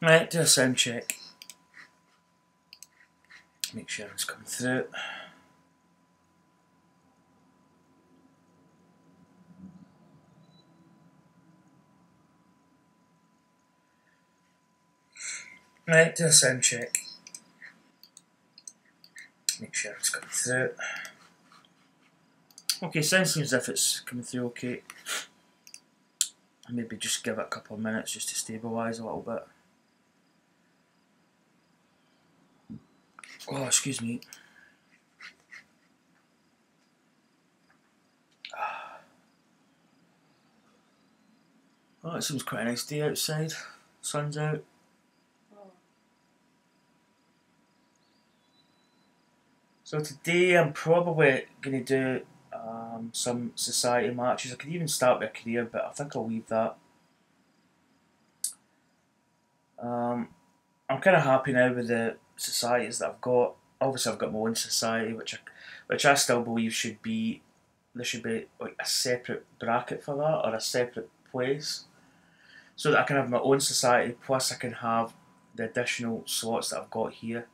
Right, do a sound check. Make sure it's coming through. Right, do a sound check. Make sure it's coming through. Okay, sounds as if it's coming through okay. Maybe just give it a couple of minutes just to stabilise a little bit. Oh, excuse me. Oh, it seems quite a nice day outside. Sun's out. So today I'm probably going to do some society matches. I could even start with a career, but I think I'll leave that. I'm kind of happy now with the societies that I've got. Obviously, I've got my own society, which I still believe should be there should be like a separate bracket for that or a separate place, so that I can have my own society. Plus, I can have the additional slots that I've got here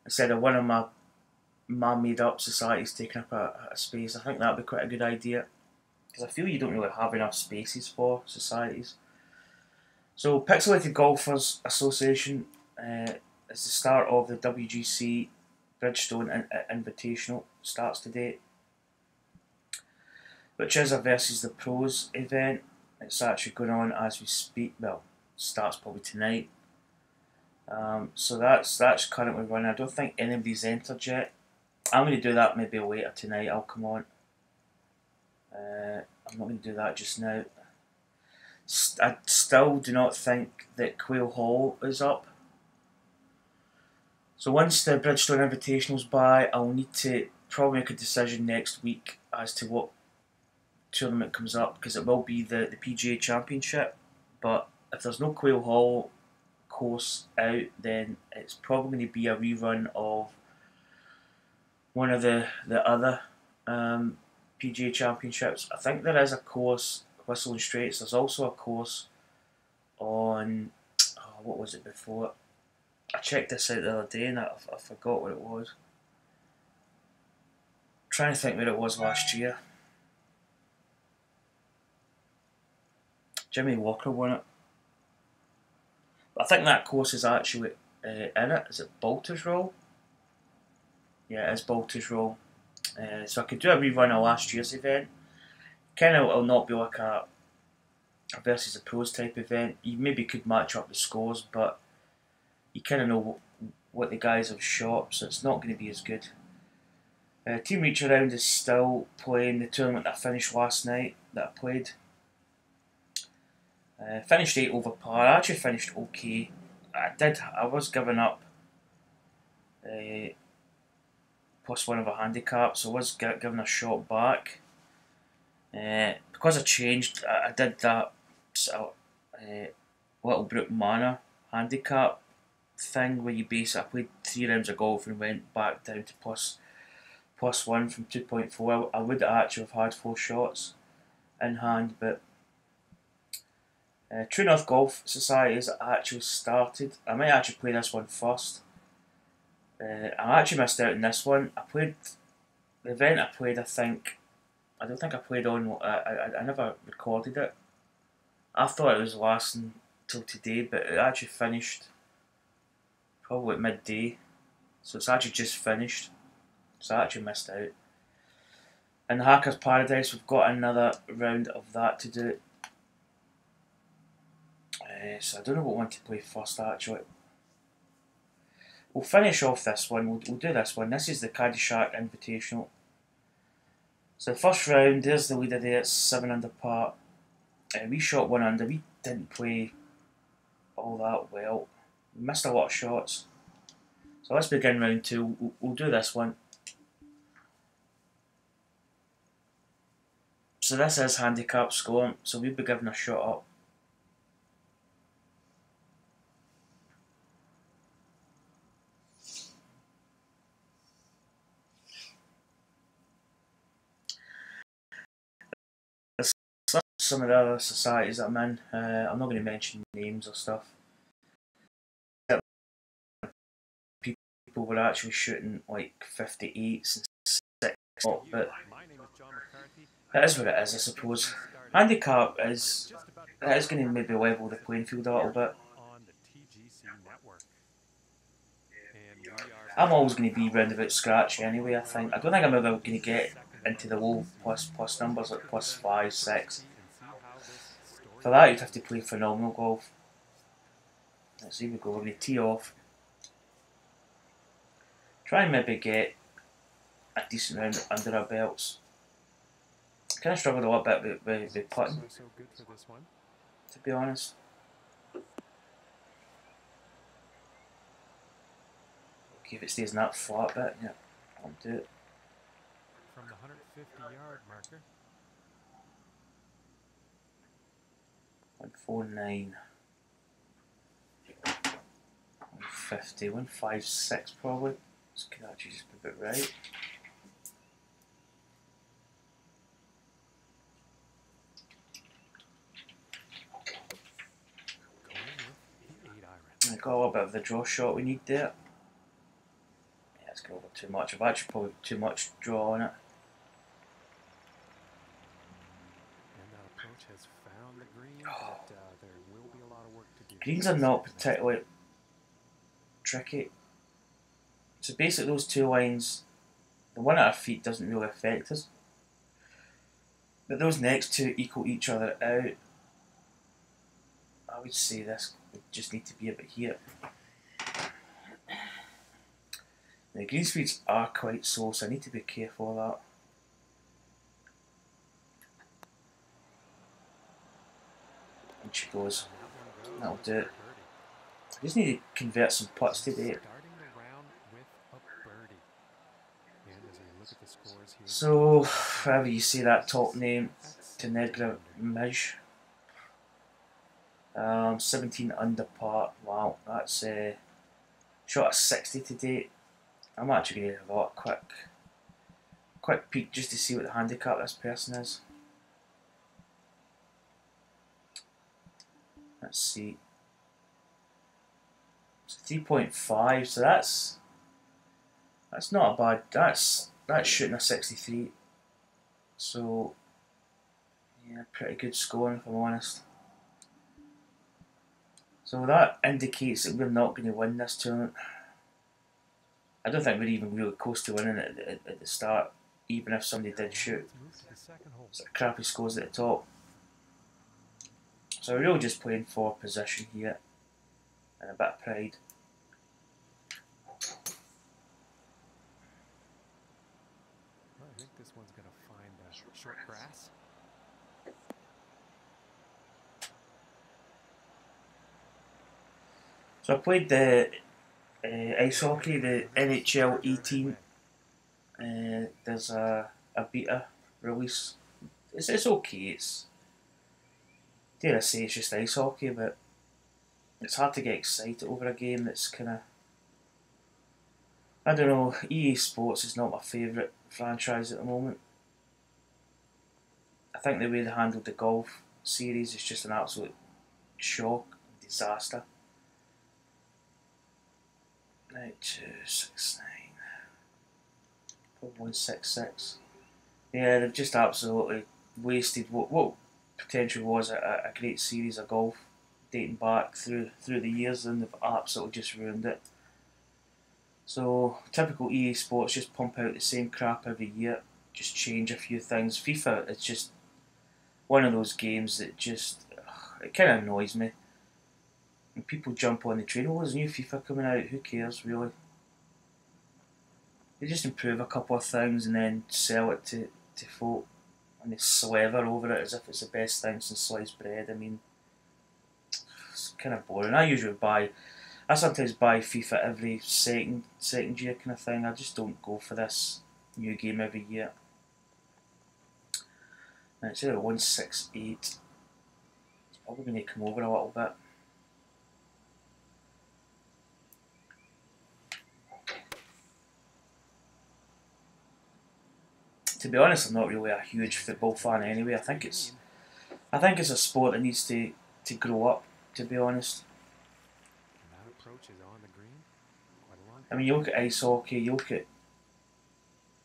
instead of one of my made up societies taking up a space. I think that'd be quite a good idea because I feel you don't really have enough spaces for societies. So, Pixelated Golfers Association is the start of the WGC Bridgestone Invitational. Starts today, which is a versus the pros event. It's actually going on as we speak. Well, starts probably tonight. So that's currently running. I don't think anybody's entered yet. I'm going to do that maybe later tonight. I'll come on. I'm not going to do that just now. I still do not think that Quail Hall is up. So once the Bridgestone Invitational's by, I'll need to probably make a decision next week as to what tournament comes up, because it will be the PGA Championship. But if there's no Quail Hall course out, then it's probably going to be a rerun of one of the other PGA Championships. I think there is a course, Whistling Straits. There's also a course on, what was it before? I checked this out the other day and I forgot what it was. I'm trying to think what it was last year. Jimmy Walker won it. But I think that course is actually in it. Is it Baltusrol? Yeah, it is Baltusrol. So I could do a rerun of last year's event. Kind of, it'll not be like a versus the pros type event. You maybe could match up the scores, but you kind of know what the guys have shot, so it's not going to be as good. Team Reach Around is still playing the tournament that I finished last night, that I played. Finished 8 over par. I actually finished okay. I was giving up +1 of a handicap, so I was giving a shot back. Because I changed, I did that Littlebrook Manor handicap thing where you I played 3 rounds of golf and went back down to +1 from 2.4. I would actually have had 4 shots in hand, but True North Golf Society has actually started. I might actually play this one first. I actually missed out on this one. I played the event I played. I don't think I played on. I never recorded it. I thought it was lasting till today, but it actually finished probably at midday. So it's actually just finished. So I actually missed out. In the Hackers Paradise, we've got another round of that to do. So I don't know what one to play first actually. We'll finish off this one. We'll do this one. This is the Caddyshack Invitational. So the first round, there's the leader there. It's 7 under par. We shot 1 under. We didn't play all that well. We missed a lot of shots. So let's begin round 2. We'll do this one. So this is handicap score. So we'll be giving a shot up. Some of the other societies that I'm in. I'm not going to mention names or stuff. people were actually shooting like 58s and 6, but it is what it is, I suppose. Handicap is, it is going to maybe level the playing field a little bit. I'm always going to be round about scratch anyway, I think. I don't think I'm ever going to get into the low plus numbers like plus 5, 6. For that, you'd have to play phenomenal golf. Let's see, we go. We're going to tee off. Try and maybe get a decent round under our belts. Kind of struggled a little bit with putting, to be honest. Okay, if it stays in that flat bit, yeah, I'll do it. From the 150-yard marker. 149. 150, 156 probably. This could actually just be a bit right. I got a little bit of the draw shot we need there. Yeah, it's got over too much. I've actually probably too much draw on it. And that approach has found the green, but there will be a lot of work to do. Greens are not particularly tricky. So basically those two lines, the one at our feet doesn't really affect us. But those next two equal each other out. I would say this would just need to be a bit here. The green speeds are quite slow, so I need to be careful of that. And she goes. That'll do it. I just need to convert some putts today. So, however you say that top name, Tenegra Mij. 17 under par. Wow, that's shot at 60 today. I'm actually going to have a quick peek just to see what the handicap this person is. Let's see. It's 3.5, so that's not a bad. That's shooting a 63. So yeah, pretty good scoring if I'm honest. So that indicates that we're not going to win this tournament. I don't think we're even really close to winning it at the start, even if somebody did shoot sort of crappy scores at the top. So we're really just playing for position here and a bit of pride. Well, I think this one's going to find short grass. So I played the ice hockey, the NHL 18. There's a beta release. It's okay. Dare I say it's just ice hockey, but it's hard to get excited over a game that's kind of, I don't know. EA Sports is not my favourite franchise at the moment. I think the way they handled the golf series is just an absolute shock, disaster. 9269. 166. Yeah, they've just absolutely wasted what potentially was a great series of golf dating back through the years, and they've absolutely just ruined it. So typical EA Sports, just pump out the same crap every year, just change a few things. FIFA, it's just one of those games that just it kind of annoys me. And people jump on the train. Oh, there's new FIFA coming out. Who cares, really? They just improve a couple of things and then sell it to folk, and they slaver over it as if it's the best thing since sliced bread. I mean, it's kind of boring. I sometimes buy FIFA every second year kind of thing. I just don't go for this new game every year. Now it's at 168. It's probably going to come over a little bit. To be honest, I'm not really a huge football fan anyway. I think it's a sport that needs to grow up, to be honest. And that approach is on the green. Quite a long I mean, you look at ice hockey, you look at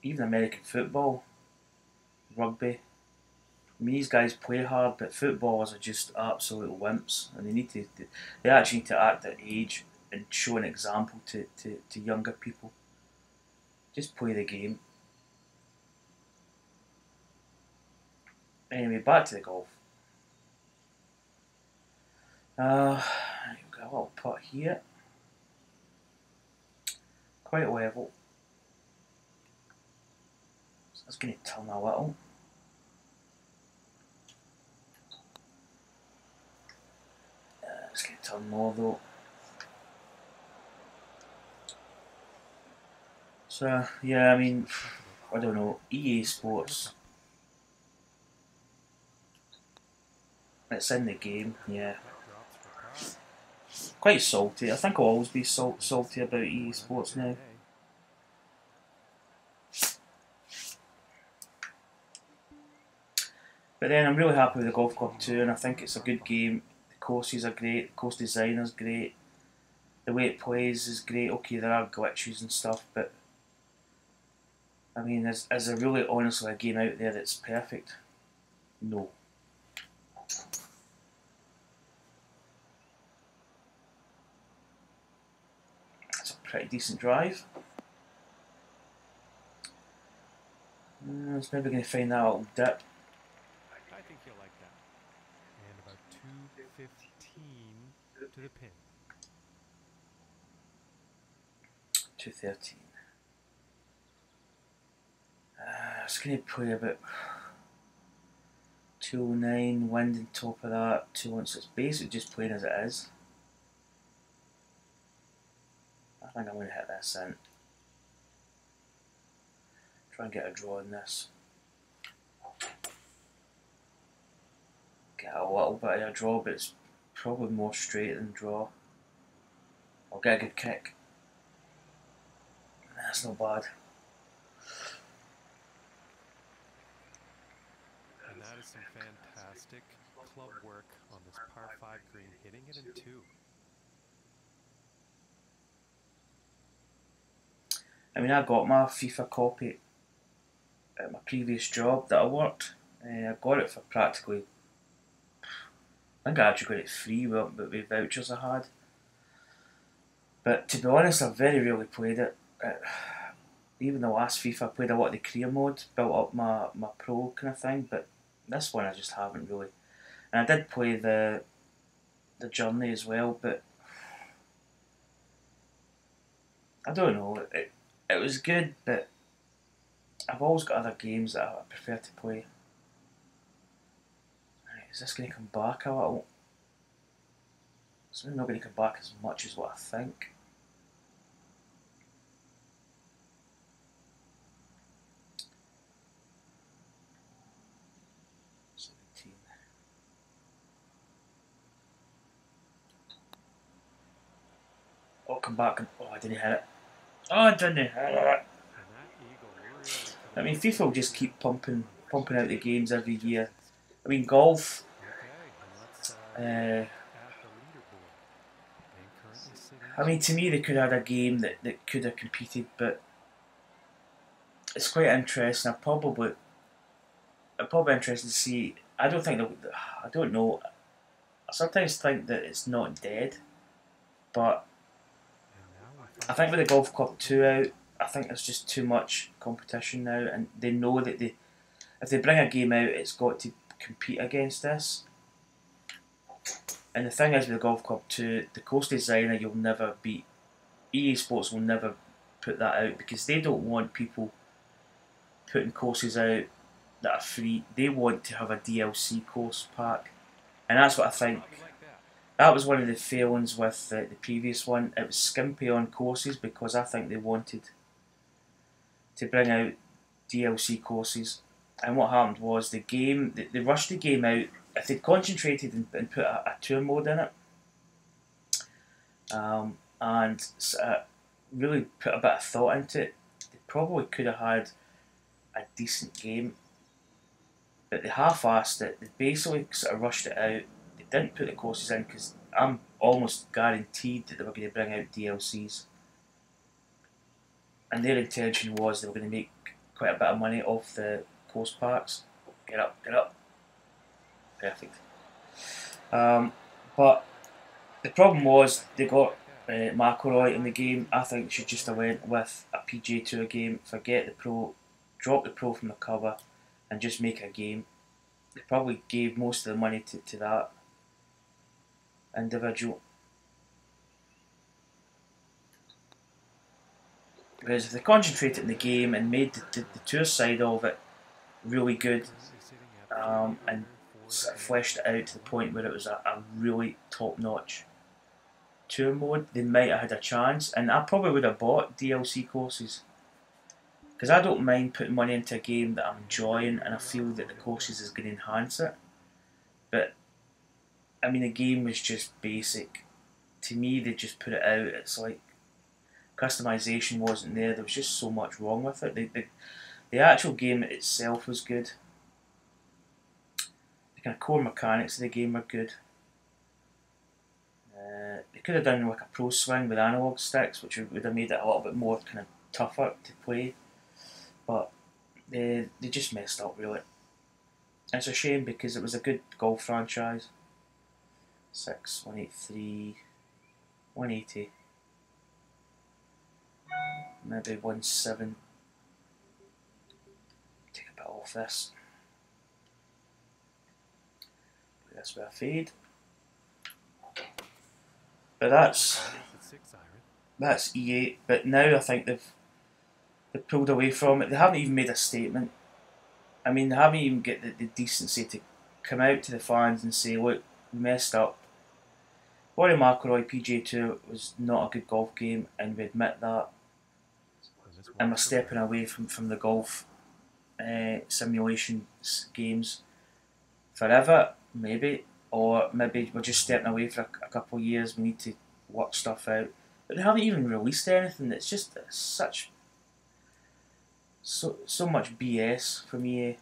even American football, rugby. I mean, these guys play hard, but footballers are just absolute wimps, and they actually need to act at age and show an example to younger people. Just play the game. Anyway, back to the golf. You've got a little putt here. Quite level. So that's going to turn a little. It's going to turn more though. So, yeah, I mean, I don't know. EA Sports. It's in the game, yeah. Quite salty. I think I'll always be salty about EA Sports now. But then I'm really happy with the Golf Club 2, and I think it's a good game. The courses are great, the course design is great, the way it plays is great. Okay, there are glitches and stuff, but I mean, is there really honestly a game out there that's perfect? No. It's a pretty decent drive. It's maybe going to find that little dip. I think you'll like that. And about 215 to the pin. 213. It's going to play about 209, wind on top of that, 216. It's basically just playing as it is. I think I'm going to hit this in. Try and get a draw in this. Get a little bit of a draw, but it's probably more straight than draw. I'll get a good kick. That's not bad. And that is some fantastic club work on this par 5 green, hitting it in 2. I mean, I got my FIFA copy at my previous job that I worked. I got it for practically, I think I actually got it free with vouchers I had. But to be honest, I've very rarely played it. Even the last FIFA, I played a lot of the career mode, built up my pro kind of thing, but this one I just haven't really. And I did play the journey as well, but I don't know. It was good, but I've always got other games that I prefer to play. Right, is this going to come back a little? It's really not going to come back as much as what I think. Oh, come back. Oh, I didn't hit it. Oh, I didn't hit it. I mean, FIFA will just keep pumping out the games every year. I mean, golf. I mean, to me, they could have had a game that could have competed, but it's quite interesting. I'm probably interested to see. I don't think I don't know. I sometimes think that it's not dead, but I think with the Golf Club 2 out, I think there's just too much competition now, and they know that if they bring a game out, it's got to compete against this. And the thing is with the Golf Club 2, the course designer you'll never beat. EA Sports will never put that out because they don't want people putting courses out that are free. They want to have a DLC course pack, and that's what I think. That was one of the failings with the previous one. It was skimpy on courses because I think they wanted to bring out DLC courses. And what happened was the game, they rushed the game out. If they'd concentrated and put a tour mode in it, and really put a bit of thought into it, they probably could have had a decent game. But they half-assed it. They basically sort of rushed it out. They didn't put the courses in because I'm almost guaranteed that they were going to bring out DLCs. and their intention was they were going to make quite a bit of money off the course parks. Get up, get up. Perfect. But the problem was they got McIlroy in the game. I think they should just have went with a PGA Tour game, forget the pro, drop the pro from the cover, and just make a game. They probably gave most of the money to that individual. Whereas if they concentrated in the game and made the tour side of it really good, and sort of fleshed it out to the point where it was a really top-notch tour mode, they might have had a chance. And I probably would have bought DLC courses, because I don't mind putting money into a game that I'm enjoying and I feel that the courses is going to enhance it. But I mean, the game was just basic. To me, they just put it out. It's like customization wasn't there. There was just so much wrong with it. The actual game itself was good. The kind of core mechanics of the game were good. They could have done like a pro swing with analog sticks, which would have made it a little bit more kind of tougher to play. But they just messed up really. And it's a shame because it was a good golf franchise. 6, 183, 180, maybe 17. Take a bit off this. Put this with a fade. But that's E8. But now I think they've pulled away from it. They haven't even made a statement. I mean, they haven't even got the decency to come out to the fans and say, look, we messed up. Rory McIlroy PGA Tour was not a good golf game, and we admit that. And we're stepping away from the golf simulation games forever, maybe. Or maybe we're just stepping away for a couple of years, we need to work stuff out. But they haven't even released anything. It's just so much BS from EA.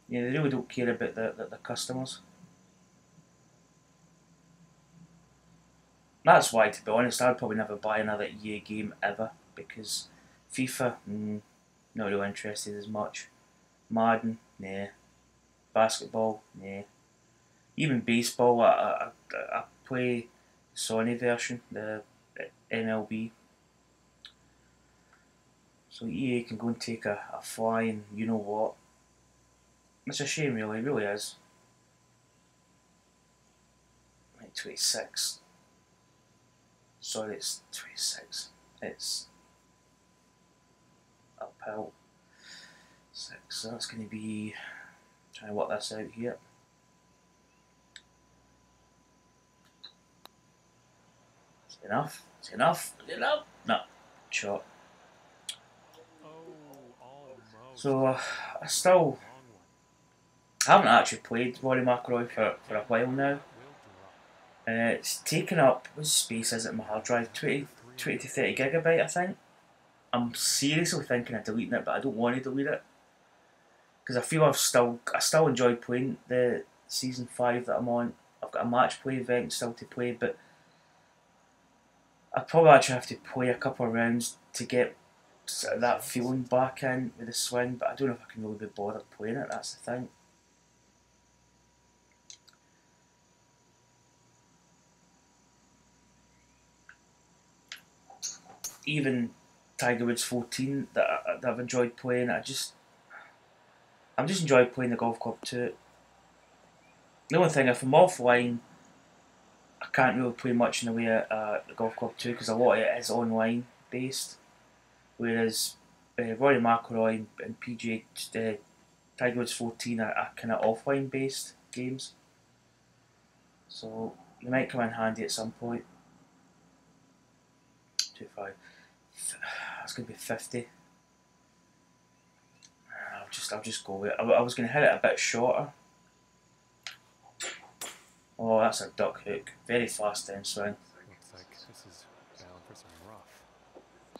Yeah, they really don't care about the customers. That's why, to be honest, I'd probably never buy another EA game ever, because FIFA, not really interested as much. Madden, nah. Basketball, nah. Even baseball, I play the Sony version, the MLB. So EA can go and take a flying, you know what. It's a shame, really, it really is. Right, 26. Sorry, it's 26. It's uphill. 6, so that's going to be, trying to work this out here. Is it enough? Is it enough? Is it enough? No, shot. So I haven't actually played Rory McIlroy for a while now. It's taken up, what space is it in my hard drive? 20 to 30 gigabyte, I think. I'm seriously thinking of deleting it, but I don't want to delete it, because I feel I still enjoy playing the season 5 that I'm on. I've got a match play event still to play, but I probably actually have to play a couple of rounds to get sort of that feeling back in with the swing, but I don't know if I can really be bothered playing it, that's the thing. Even Tiger Woods 14 that I've enjoyed playing, I'm just enjoying playing the golf club too. The only thing, if I'm offline, I can't really play much in the way of the golf club too, because a lot of it is online based. Whereas Rory McIlroy and PGA Tiger Woods 14 are kind of offline based games. So they might come in handy at some point. 25. That's going to be 50. I'll just go with it. I was going to hit it a bit shorter. Oh, that's a duck hook. Very fast downswing. Looks like this is bound for some rough.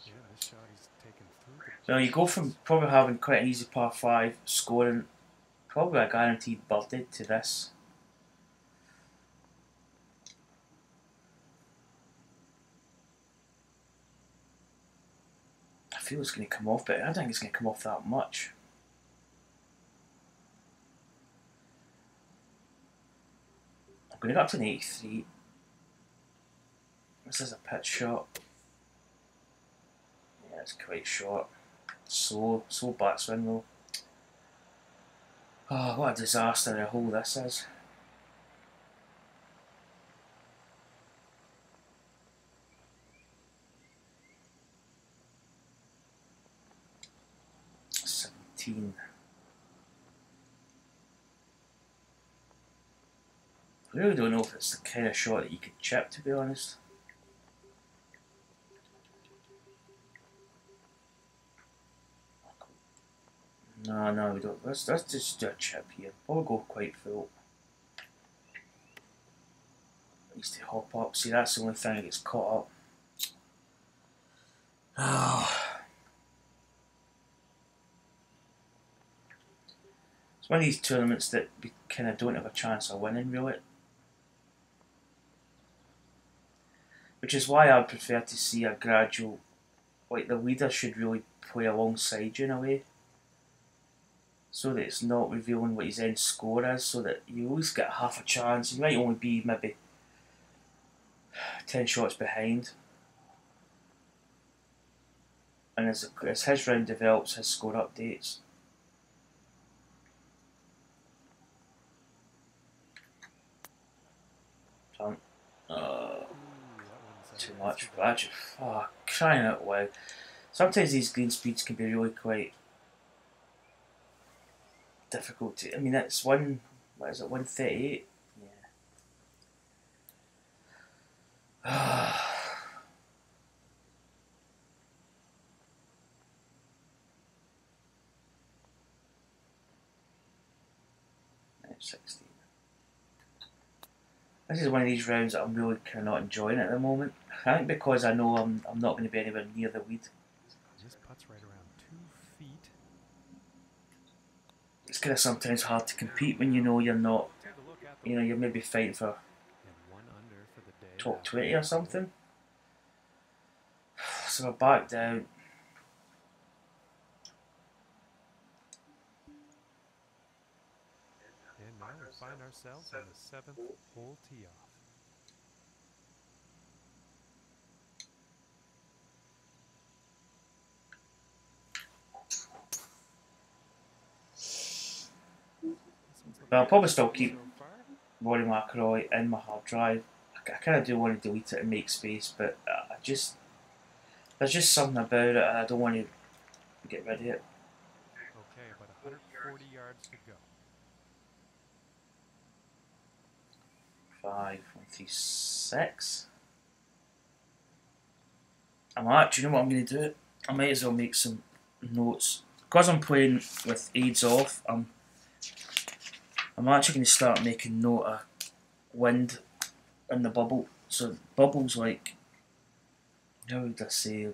Yeah, this shot he's taken through. So you go from probably having quite an easy par 5, scoring probably a guaranteed birdie, to this. feel it's going to come off, but I don't think it's going to come off that much. I'm going to go up to an 83. This is a pitch shot. Yeah, it's quite short. Slow backswing though. Oh, what a disaster of a hole this is. I really don't know if it's the kind of shot that you could chip, to be honest. No, we don't. Let's just do a chip here. We'll go quite full. Needs to hop up. See, that's the only thing that gets caught up. Oh. It's one of these tournaments that we kind of don't have a chance of winning, really. Which is why I'd prefer to see a gradual, like the leader should really play alongside you in a way, so that it's not revealing what his end score is, so that you always get half a chance. You might only be maybe 10 shots behind, and as his round develops, his score updates. Too much, but actually, crying out loud. Sometimes these green speeds can be really quite difficult to. I mean, it's 138? Yeah. 16. This is one of these rounds that I'm really kind of not enjoying at the moment. I think because I know I'm not going to be anywhere near the lead. This putt's right around 2 feet. It's kind of sometimes hard to compete when you know you're not. You know, you're maybe fighting for top 20 or something. So we're back down. And now we find ourselves on the 7th hole tee off. But I'll probably still keep Rory McIlroy in my hard drive. I kind of do want to delete it and make space, but there's just something about it. I don't want to get rid of it. Okay, about 140 yards to go. 5, 1, 3, 6. I'm actually, you know what I'm going to do? I might as well make some notes. Because I'm playing with aids off, I'm actually going to start making note of wind in the bubble. So bubbles like, how would I say?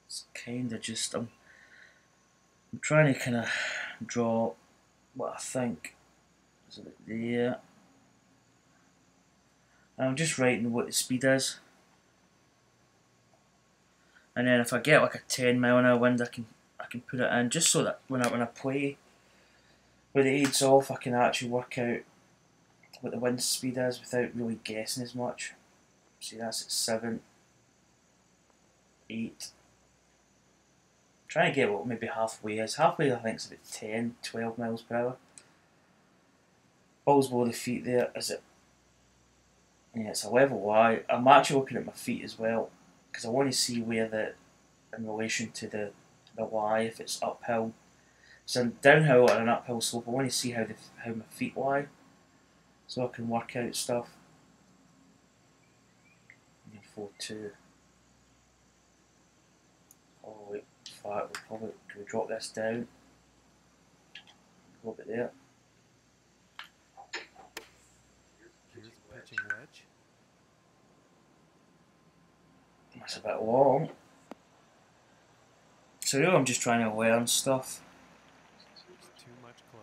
It's kind of just I'm trying to kind of draw what I think is about there. And I'm just writing what the speed is. And then if I get like a 10-mile-an-hour wind, I can put it in just so that when I play with the aids off, I can actually work out what the wind speed is without really guessing as much. See, that's at 7, 8. Trying to get what maybe halfway is. Halfway I think is about 10, 12 miles per hour. Balls below the feet there, is it? Yeah, it's a level Y. I'm actually looking at my feet as well, because I want to see where in relation to the Y, if it's uphill. So downhill or an uphill slope, I want to see how my feet lie, so I can work out stuff. 4-2. Oh wait, 5. Can we drop this down? Go a bit there. Here's a pitching wedge. That's a bit long. So really I'm just trying to learn stuff. It's too much club.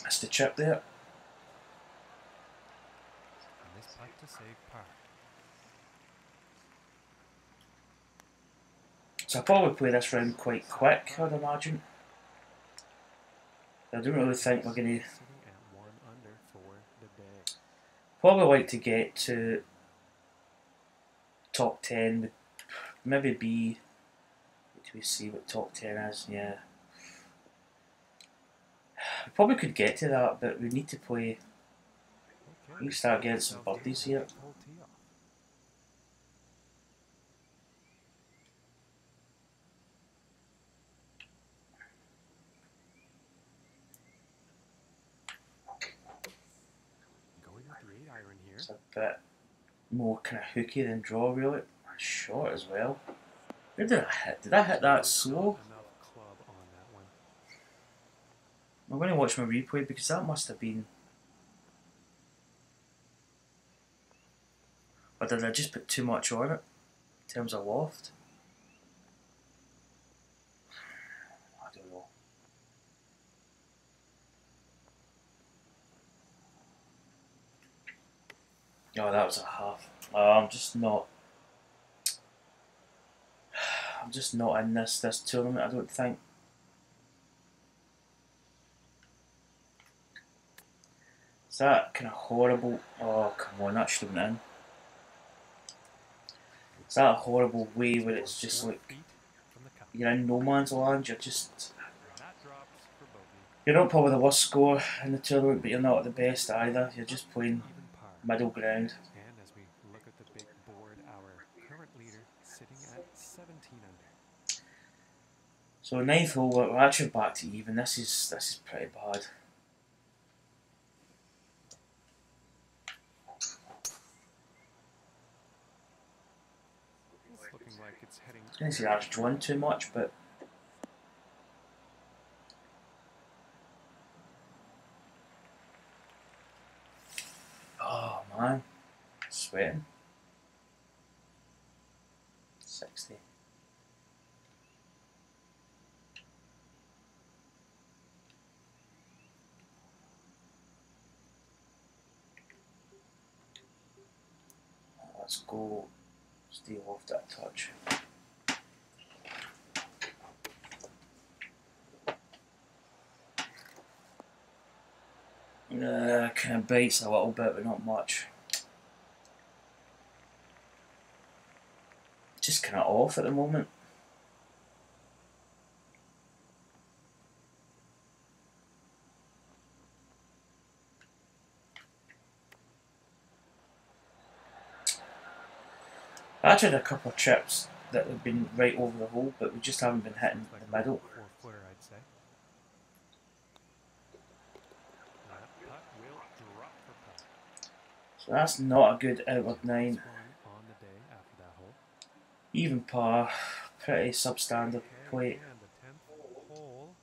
That's the chip there. And this putt to save par. So I'll probably play this round quite quick, I'd imagine. I don't really think we're going to... Sitting at 1 under for the day. Probably like to get to top 10, maybe be... Do we see what top 10 is? Yeah. We probably could get to that, but we need to play... Okay. We need to start getting some birdies here. Hole tee off. Going with the 8-iron here. It's a bit more kind of hooky than draw, really. Short as well. Where did I hit? Did I hit that slow? Enough club on that one. I'm going to watch my replay because that must have been... Or did I just put too much on it in terms of loft? I don't know. Oh, that was a half. I'm just not in this tournament, I don't think. Is that kind of horrible? Oh, come on, that should have been in. Is that a horrible way where it's just like you're in no man's land? You're just... You're not probably the worst score in the tournament, but you're not the best either. You're just playing middle ground. And as we look at the big board, our current leader sitting at 17 under. So 9th hole, we're actually back to even. This is pretty bad. It's looking like it's heading. I didn't say that's drawn too much, but oh man, sweating. 60. Let's go. Stay off that touch. Kind of bites a little bit, but not much. Just kind of off at the moment. I actually had a couple of chips that have been right over the hole, but we just haven't been hitting the middle. 4-footer, I'd say. That putt will drop for par. So that's not a good outward 9. On the day after that hole. Even par, pretty substandard play. And the 10th hole.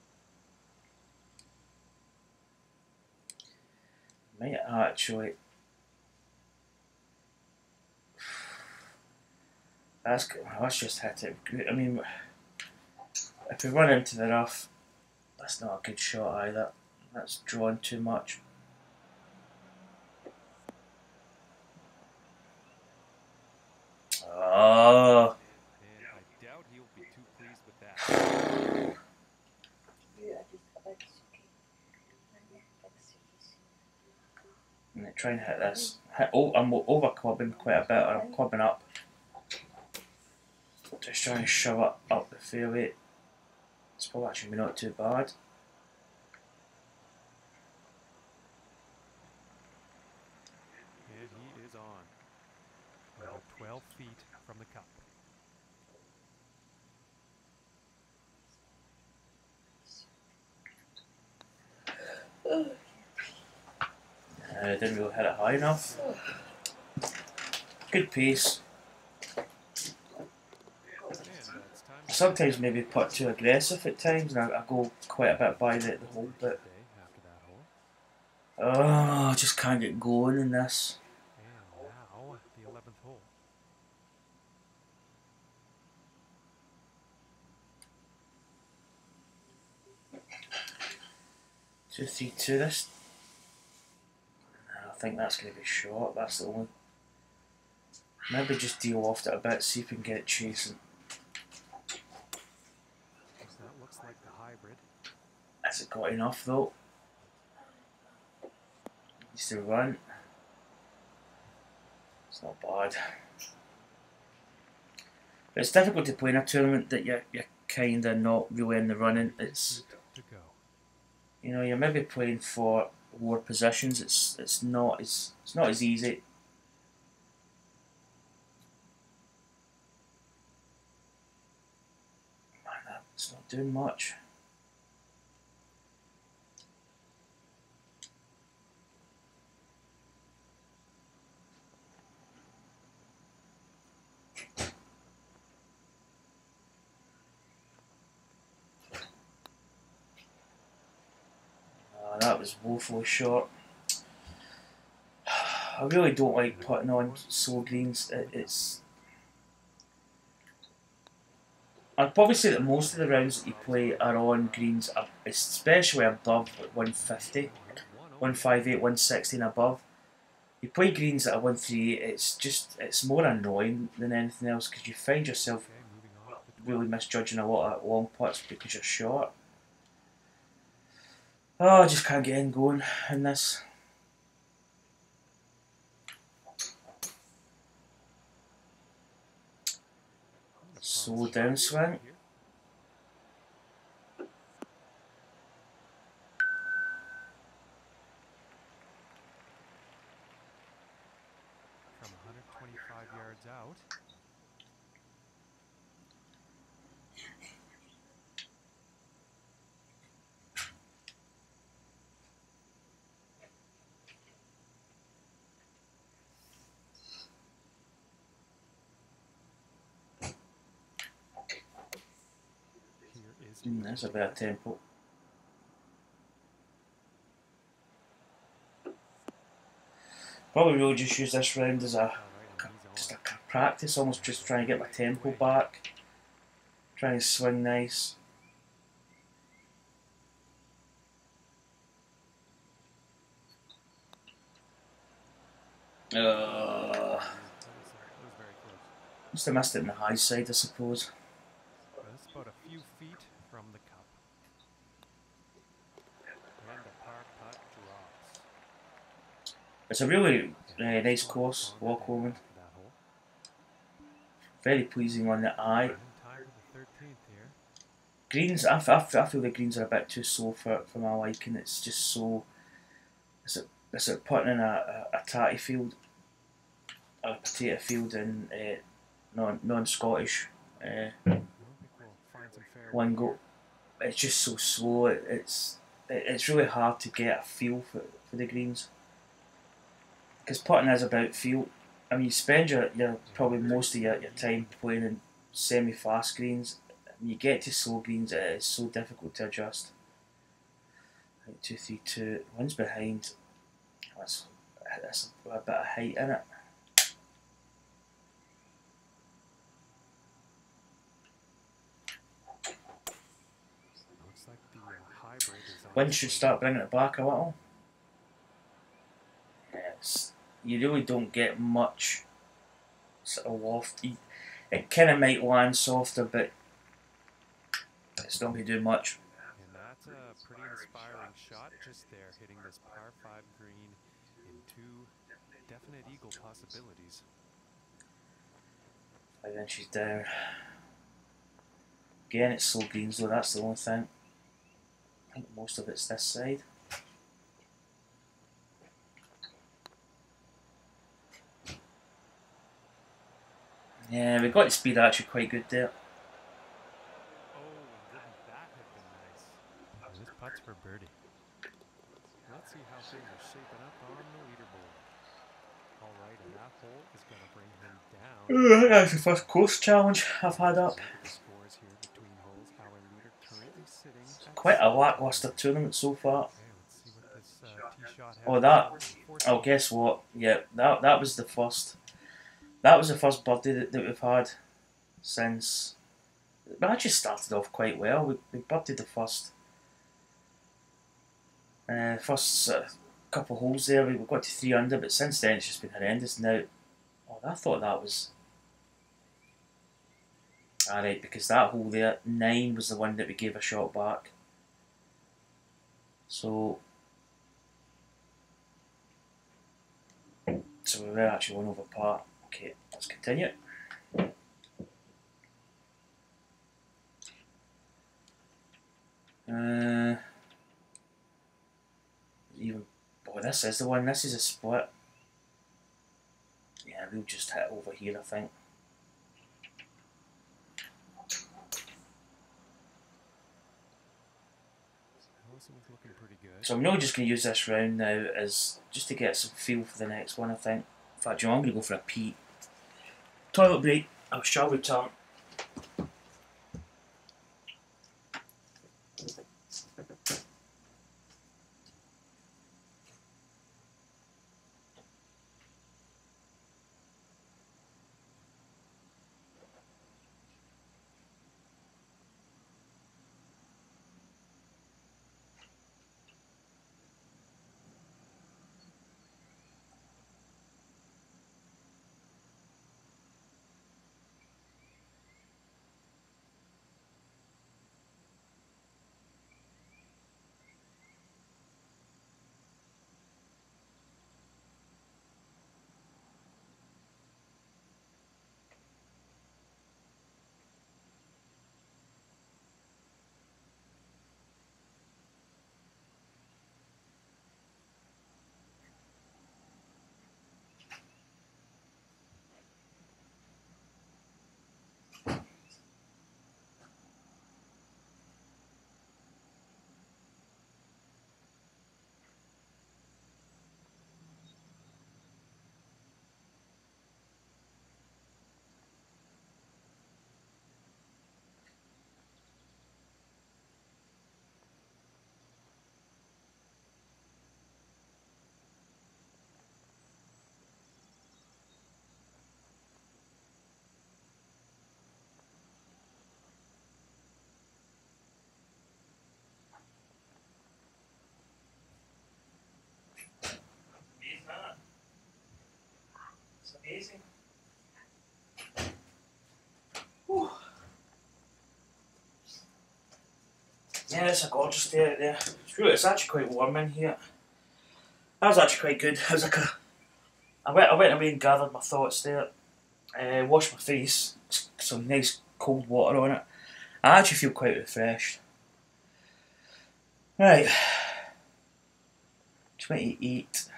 Might actually... Let's just hit it. I mean, if we run into the rough, that's not a good shot either. That's drawn too much. Oh. And I doubt he'll be too pleased with that. Try and hit this. Oh, I'm over clubbing quite a bit, or I'm clubbing up. Just trying to shove it up the fairway. It's probably actually not too bad. And he is on. About 12 feet from the cup. Didn't really hit it high enough. Good pace. Sometimes maybe putt too aggressive at times, and I go quite a bit by the hole, but oh, I just can't get going in this. And now the 11th hole. Two, 3, 2. This think that's going to be short. That's the only. Maybe just de-loft it a bit, see if we can get it chasing. That looks like the hybrid. Has it got enough though? Needs to run. It's not bad. But it's difficult to play in a tournament that you're kind of not really in the running. It's to go. You know, you're maybe playing for lower positions. It's not as easy. Man, it's not doing much. That was woefully short. I really don't like putting on slow greens. I'd probably say that most of the rounds that you play are on greens, especially above 150, 158, 160 and above. You play greens at a 138, it's more annoying than anything else because you find yourself really misjudging a lot of long putts because you're short. Oh, I just can't get in going in this. Slow downswing. From 125 yards out. That's a better tempo. Probably really just use this round as a practice, almost just trying to get my tempo back, trying to swing nice. Must have missed it in the high side, I suppose. That's about a few feet from the cup. And the par putt drops. It's a really nice course, Walkover. Very pleasing on the eye. Greens, I feel the greens are a bit too slow for my liking. It's just so. It's like putting in a tatty field, a potato field in non-Scottish lingo. It's just so slow. It's really hard to get a feel for the greens. Because putting is about feel. I mean, you spend your probably most of your time playing in semi-fast greens. When you get to slow greens, it is so difficult to adjust. 2, 3, 2. One's behind. That's a bit of height in it. Wind should start bringing it back a little. Yes, you really don't get much sort of loft. It kind of might land softer, but it's not going to do much. And that's a pretty inspiring shot just there, hitting this par 5 green in 2 definite eagle possibilities. 5 inches down. Again, it's slow greens though, that's the only thing. I think most of it's this side. Yeah, we got the speed actually quite good there. Oh, wouldn't that have been nice? Oh, this putt's for birdie. Let's see how things are shaping up on the leaderboard. Alright, and that hole is going to bring him down. I think that's the first course challenge I've had up. Quite a lackluster tournament so far. Oh, oh, guess what? Yeah, that was the first. That was the first birdie that we've had since. We actually started off quite well. We birdied the first couple holes there. We got to 3 under, but since then it's just been horrendous. Now, oh, I thought that was alright, because that hole there, 9, was the one that we gave a shot back. So we were actually 1 over par. Okay, let's continue. Even, oh, this is the one. This is a split. Yeah, we'll just hit over here, I think. Looking pretty good. So I'm not just going to use this round now as just to get some feel for the next one, I think. In fact, I'm going to go for a pee. Toilet break. I shall return. It's amazing. Whew. Yeah, it's a gorgeous day out there. It's actually quite warm in here. That was actually quite good. It was like I went away and gathered my thoughts there. Washed my face, some nice cold water on it. I actually feel quite refreshed. Right, 28.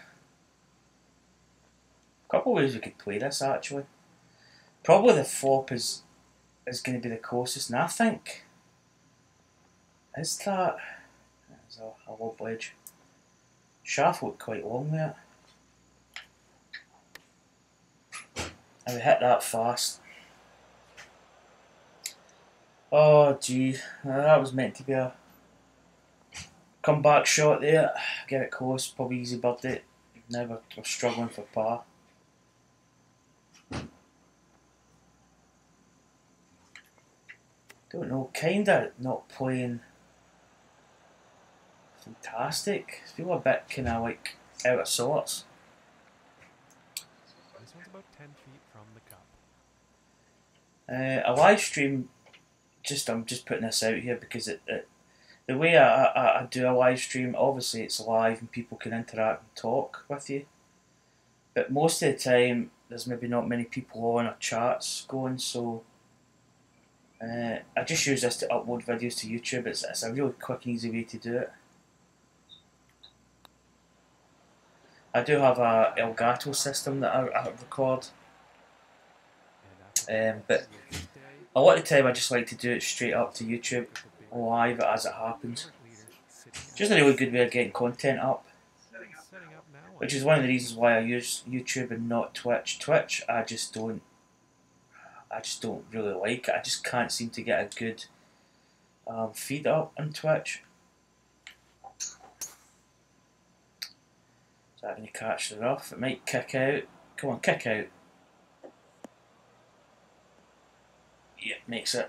A couple of ways we could play this actually. Probably the flop is going to be the closest, and I think is that. There's a low wedge. Shaft looked quite long there. And we hit that fast. Oh gee, that was meant to be a comeback shot there. Get it close, probably easy birdie. Now we're struggling for par. Don't know, kinda not playing fantastic. I feel a bit kinda like out of sorts. This one's about 10 feet from the cup. A live stream, I'm just putting this out here because the way I do a live stream, obviously it's live and people can interact and talk with you. But most of the time, there's maybe not many people on or chats going, so I just use this to upload videos to YouTube. It's a really quick and easy way to do it. I do have a Elgato system that I record, but a lot of the time I just like to do it straight up to YouTube, live as it happens. Just a really good way of getting content up, which is one of the reasons why I use YouTube and not Twitch. Twitch, I just don't really like it. I just can't seem to get a good feed up on Twitch. Is that going to catch the rough? It might kick out. Come on, kick out. Yeah, makes it.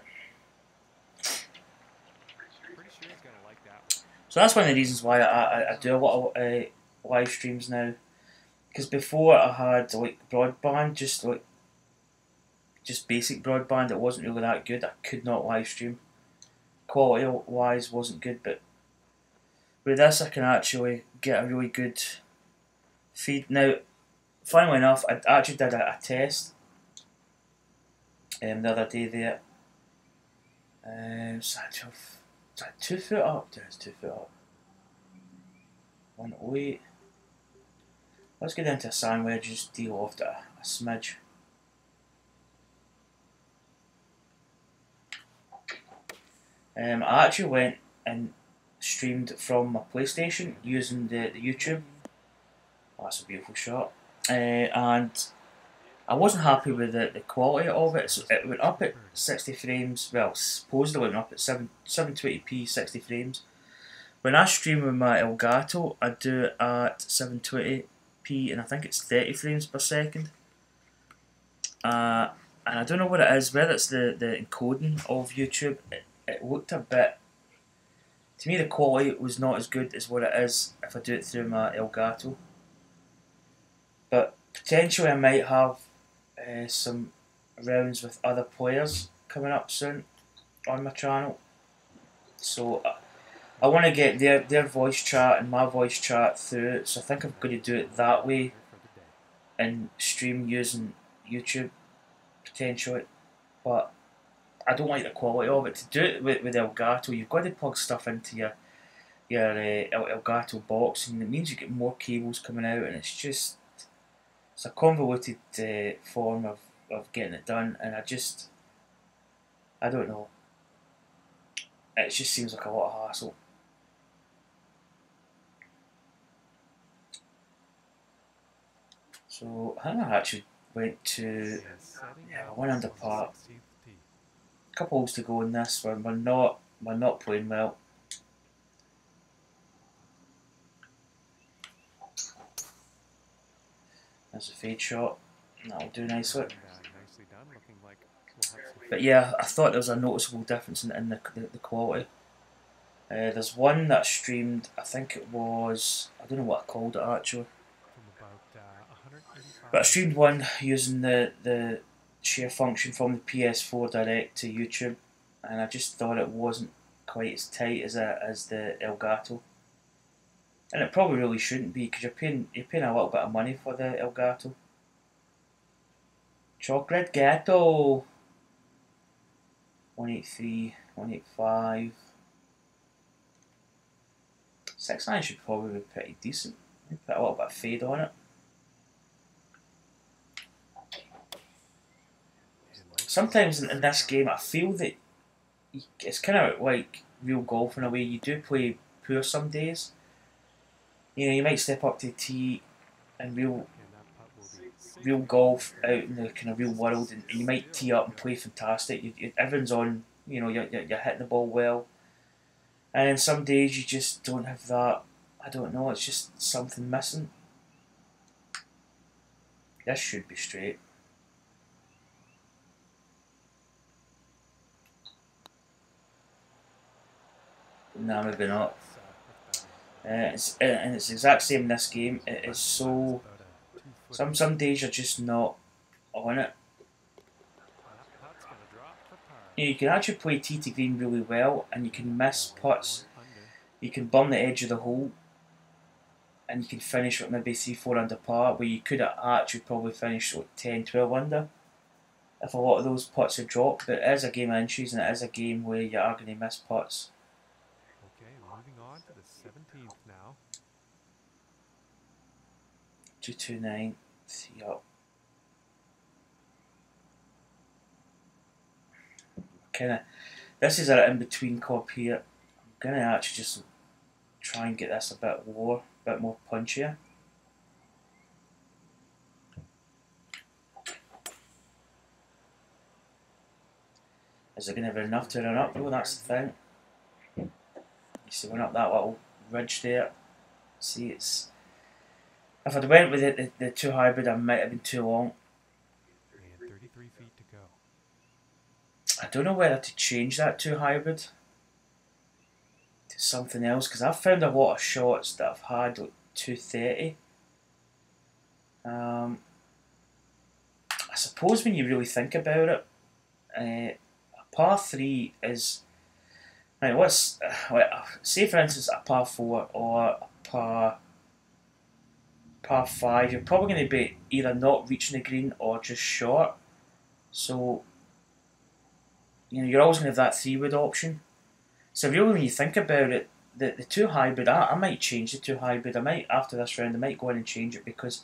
So that's one of the reasons why I do a lot of live streams now. Because before I had like broadband, just basic broadband. It wasn't really that good. I could not live stream. Quality wise wasn't good, but with this I can actually get a really good feed. Now, funnily enough, I actually did a test the other day there. Is that 2 foot up? Yeah, it's 2 foot up. 108. Let's get into a sand wedge, just deal off a smidge. I actually went and streamed from my PlayStation using the YouTube. Oh, that's a beautiful shot. And I wasn't happy with the quality of it. So it went up at 60 frames. Well, supposedly went up at 720p 60 frames. When I stream with my Elgato, I do it at 720p and I think it's 30 frames per second. And I don't know what it is, whether it's the encoding of YouTube. It looked a bit, to me the quality was not as good as what it is if I do it through my Elgato. But potentially I might have some rounds with other players coming up soon on my channel. So I want to get their voice chat and my voice chat through it. So I think I'm going to do it that way and stream using YouTube potentially. But I don't like the quality of it. To do it with Elgato, you've got to plug stuff into your Elgato box, and it means you get more cables coming out, and it's a convoluted form of getting it done, and I don't know. It just seems like a lot of hassle. So I think I actually went to one under par. Couple holes to go in this one. We're not playing well. There's a fade shot. That'll do nicely. But yeah, I thought there was a noticeable difference in the quality. There's one that streamed, I think it was, I don't know what I called it actually. But I streamed one using the share function from the PS4 direct to YouTube, and I just thought it wasn't quite as tight as the Elgato. And it probably really shouldn't be, because you're paying a little bit of money for the Elgato. Chocolate Ghetto 183, 185. 6-9 should probably be pretty decent. Put a little bit of fade on it. Sometimes in this game I feel that it's kind of like real golf in a way. You do play poor some days. You know, you might step up to the tee and real golf out in the kind of real world, and you might tee up and play fantastic. Everyone's on, you know, you're hitting the ball well. And then some days you just don't have that. I don't know, it's just something missing. This should be straight. Nah, maybe not. And it's the exact same in this game. It is so. Some days you're just not on it. You can actually play tee to green really well, and you can miss putts. You can bum the edge of the hole, and you can finish with maybe 3-4 under par, where you could actually probably finish like 10-12 under if a lot of those putts had dropped. But it is a game of inches, and it is a game where you are going to miss putts. Okay, moving on to the 17th now. 229, 3 up. This is an in-between cob here. I'm going to actually just try and get this a bit lower, a bit more punchier. Is it going to have enough to run up though? That's the thing. You see, went up that little ridge there. See, it's. If I'd went with the 2 hybrid, I might have been too long. And 33 feet to go. I don't know whether to change that 2 hybrid to something else, because I've found a lot of shots that I've had like 230. I suppose when you really think about it, a par 3 is... Right, what's... say for instance a par 4 or a par 5, you're probably going to be either not reaching the green or just short. So, you know, you're always going to have that 3-wood option. So really when you think about it, the 2 hybrid, I might change the 2 hybrid. I might, after this round, I might go in and change it, because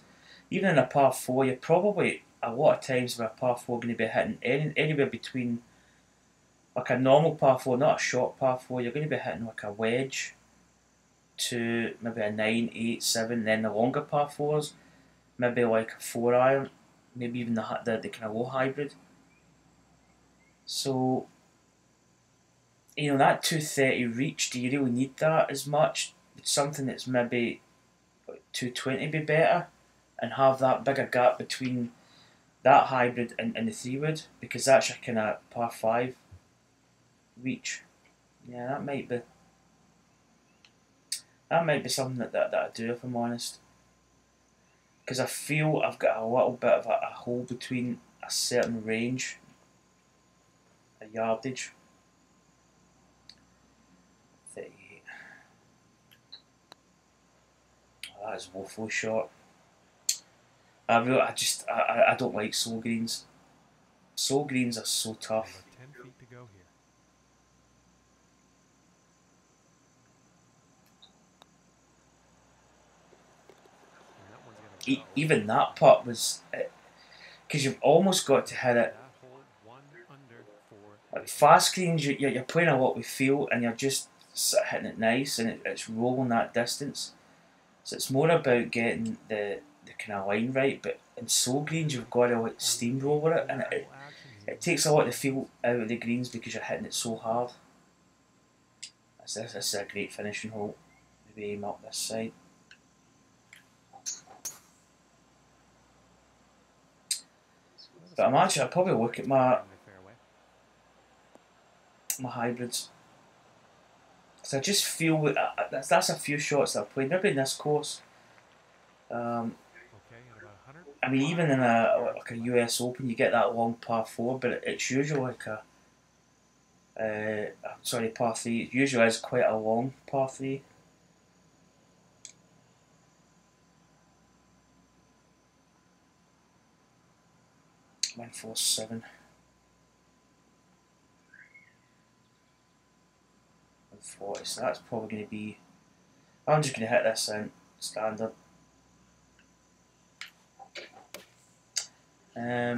even in a par 4, you're probably, a lot of times with a par 4, going to be hitting anywhere between, like a normal par 4, not a short par 4, you're going to be hitting like a wedge to maybe a 9, 8, 7, then the longer par 4s, maybe like a 4 iron, maybe even the kind of low hybrid. So, you know, that 230 reach, do you really need that as much? Would something that's maybe 220 be better, and have that bigger gap between that hybrid and the 3-wood, because that's your kind of par 5 reach. Yeah, that might be something that I do, if I'm honest, because I feel I've got a little bit of a hole between a certain range, a yardage. 38. Oh, that is woefully short. I don't like soul greens. Soul greens are so tough. 10 feet to go here. Even that putt was, because you've almost got to hit it. Like fast greens, you're playing a lot with feel, and you're just hitting it nice, and it's rolling that distance. So it's more about getting the kind of line right. But in soul greens, you've got to like steamroller it, and it takes a lot of the feel out of the greens because you're hitting it so hard. This is a great finishing hole. Maybe aim up this side. But I'll probably look at my hybrids, because I just feel that's a few shots that I've played, maybe in this course. I mean, even in like a US Open, you get that long par 4, but it's usually like par 3. It usually is quite a long par 3. One 4-7. 140. So that's probably going to be. I'm just going to hit this in standard. I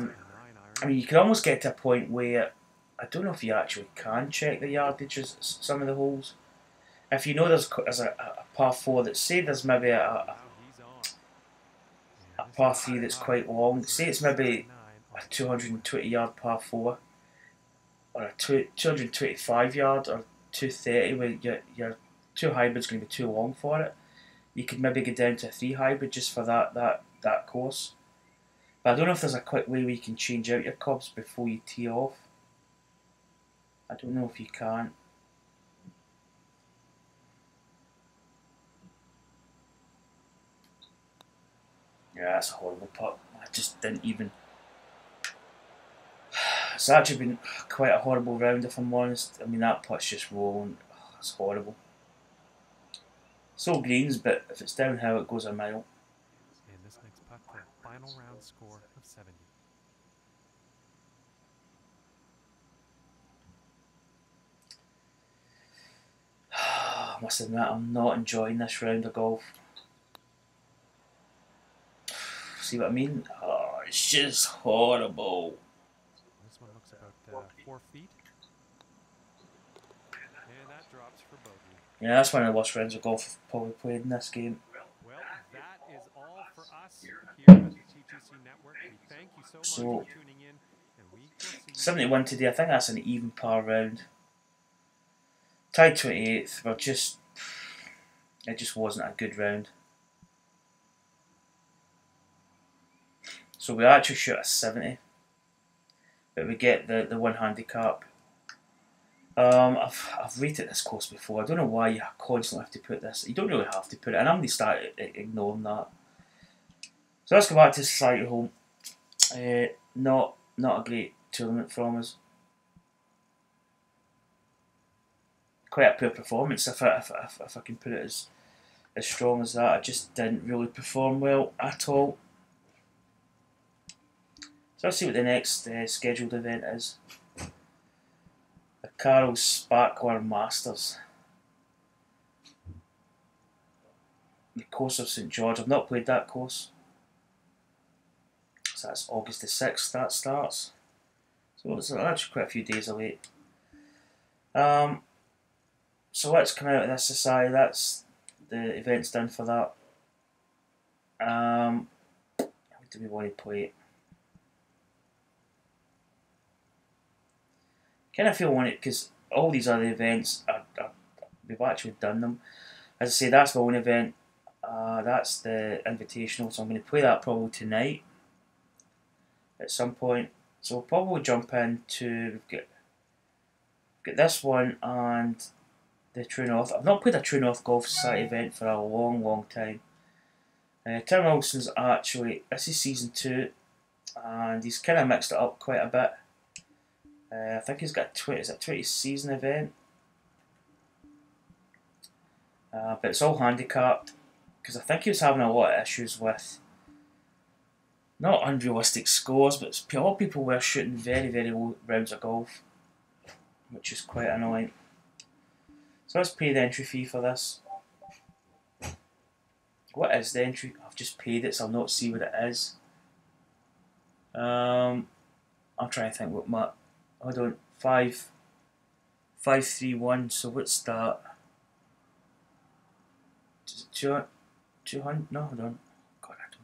mean, you can almost get to a point where I don't know if you actually can check the yardages some of the holes. If you know there's a par 4 that, say there's maybe a par 3 that's quite long, say it's maybe a 220 yard par 4 or a 225 yard or 230, where your 2 hybrid's going to be too long for it, you could maybe get down to a 3 hybrid just for that course. But I don't know if there's a quick way where you can change out your clubs before you tee off. I don't know if you can. Yeah, that's a horrible putt. I just didn't even... It's actually been quite a horrible round, if I'm honest. I mean, that putt's just rolling. Oh, it's horrible. So greens, but if it's downhill, it goes a mile. And this next putt, the final round score of 70. I must admit, I'm not enjoying this round of golf. See what I mean? Oh, it's just horrible. This one looks about 4 feet. And that drops for bogey. Yeah, that's one of the worst rounds of golf I've probably played in this game. Well, that is all for us here at the TGC Network. We thank you so much for tuning in. And we will see you 71 today, I think that's an even par round. Tied 28th, but it just wasn't a good round. So we actually shoot a 70, but we get the one handicap I've rated this course before. I don't know why you constantly have to put this. You don't really have to put it, and I'm going to start ignoring that. So let's go back to Society Home. Not a great tournament from us. Quite a poor performance, if I can put it as strong as that. I just didn't really perform well at all. So let's see what the next scheduled event is. The Carroll Sparkler Masters. The course of St George. I've not played that course. So that's August the 6th that starts. So it's actually quite a few days away. So let's come out of this society. That's the event's done for that. How do we want to play it? Kind of feel on it because all these other events we've actually done them. As I say, that's my own event. That's the invitational, so I'm going to play that probably tonight at some point. So we'll probably jump into we've got this one and the True North. I've not played a True North Golf Society event for a long time. Tim Wilson's actually, this is season 2, and he's kind of mixed it up quite a bit. I think he's got a 20 season event, but it's all handicapped because I think he was having a lot of issues with not unrealistic scores, but a lot of people were shooting very low rounds of golf, which is quite annoying. So let's pay the entry fee for this. What is the entry? I've just paid it, so I'll not see what it is. I'm trying to think what my. Hold on, 531. So what's that? 200? No, hold on. God, I don't.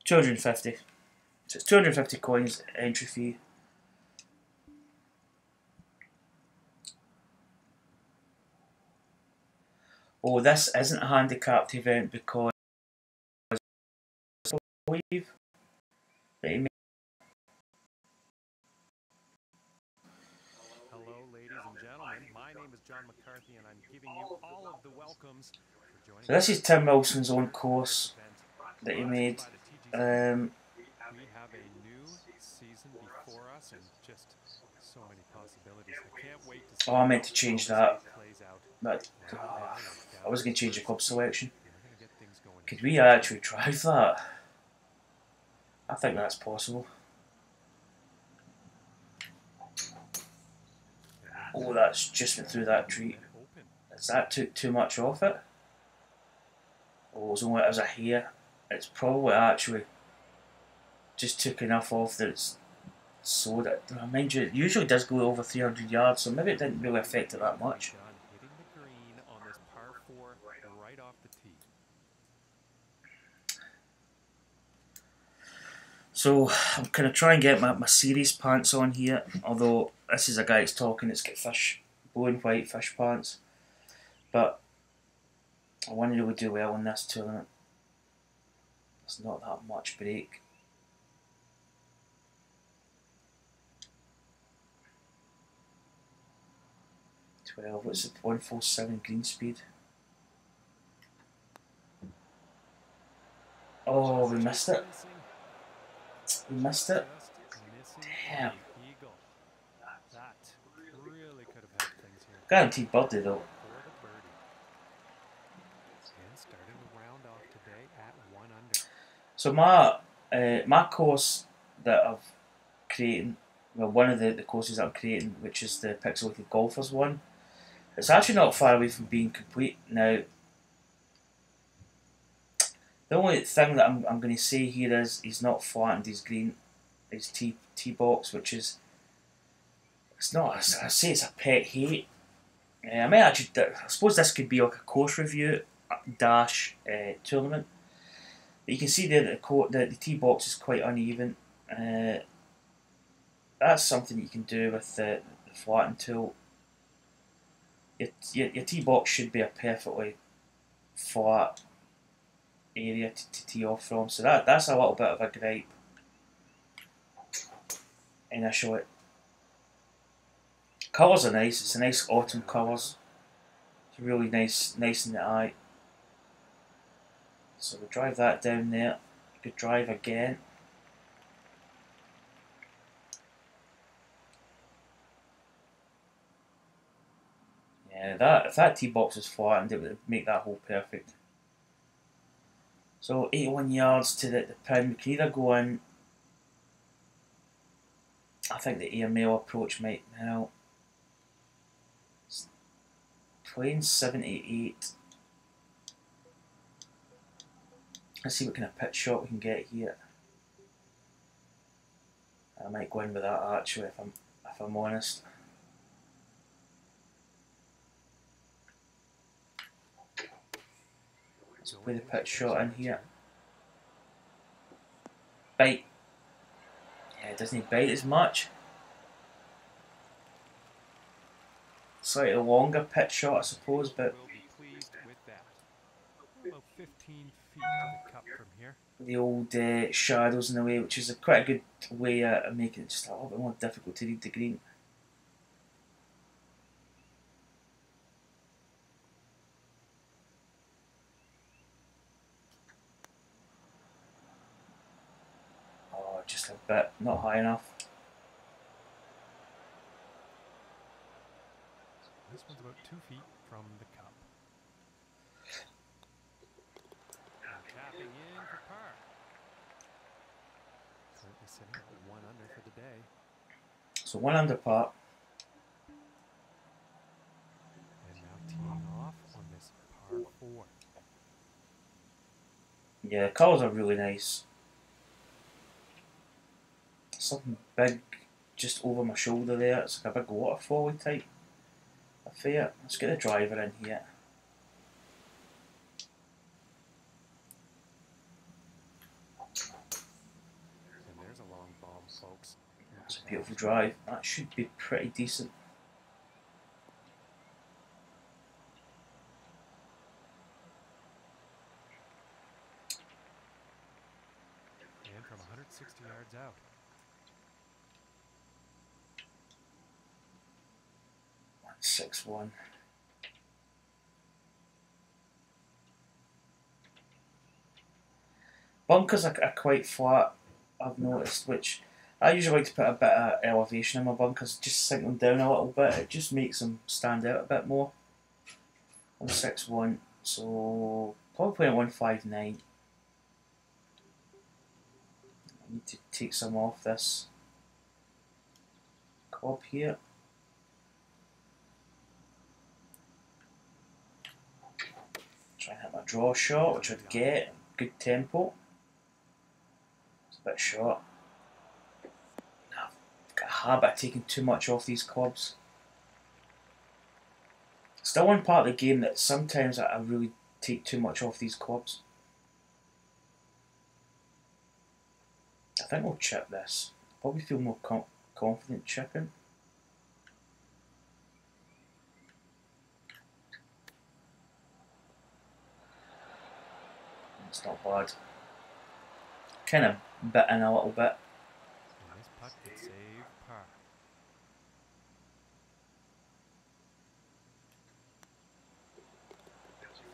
$250. So it's 250 coins entry fee. Oh, this isn't a handicapped event because I believe that he Hello, ladies and gentlemen. My name is John McCarthy, and I'm giving you all of the welcomes for joining. So this is Tim Wilson's own course that he made. We have a new season before us, and just so many possibilities. I can't wait to see. Oh, I meant to change that. But I was going to change the club selection. Could we actually drive that? I think that's possible. Oh, that's just went through that tree. Is that took too much off it? Oh, it was a hair. It's probably actually just took enough off that it's sewed it. Mind you, it usually does go over 300 yards, so maybe it didn't really affect it that much. Hitting the green on this par 4 right off the tee. So I'm kind of trying to get my serious pants on here, although this is a guy that's talking that's got blue and white fish pants. But I want to really do well in this tournament. There's not that much break. What's it? 147 green speed. Oh, we missed it. We missed it. Damn. Guaranteed birdie though. So my course that I've created, well, one of the courses that I'm creating, which is the Pixelated Golfers one, it's actually not far away from being complete now. The only thing that I'm going to say here is he's not flattened his green, his tee box, which is, it's not. I say it's a pet hate. I might actually. I suppose this could be like a course review dash tournament. But you can see there that the tee box is quite uneven. that's something you can do with the flattening tool. Your tee box should be a perfectly flat area to tee off from, so that's a little bit of a gripe initially. Colours are nice, it's a nice autumn colours. It's really nice in the eye. So we drive that down there. Good drive again. Yeah, if that tee box was flattened, it would make that hole perfect. So 81 yards to the pin. We can either go in. I think the airmail approach might help. Playing 78. Let's see what kind of pitch shot we can get here. I might go in with that actually if I'm honest. Let's play the pitch shot in here. Bite. Yeah, it doesn't bite as much. Slightly longer pitch shot, I suppose, but Will be pleased with that. About 15 feet to the cup from here. The old shadows in the way, which is quite a good way of making it just a little bit more difficult to read the green. Oh, just a bit, not high enough. This one's about 2 feet from the cup. And tapping in for par. Currently sitting at 1 under for the day. So 1 under par. And now teeing off on this par 4. Yeah, the colours are really nice. Something big just over my shoulder there. It's like a big waterfall type affair. Let's get the driver in here. And there's a long bomb, folks. It's a beautiful drive. That should be pretty decent. And from 160 yards out. 161. Bunkers are quite flat, I've noticed, which I usually like to put a bit of elevation in my bunkers, just sink them down a little bit. It just makes them stand out a bit more. 161, so probably playing 159. I need to take some off this club here. Try and hit my draw shot, which I'd get. Good tempo. It's a bit short. I've got a habit of taking too much off these clubs. Still one part of the game that sometimes I really take too much off these clubs. I think we'll chip this. Probably feel more confident chipping. It's not bad. Kind of bit in a little bit. And this putt could save par.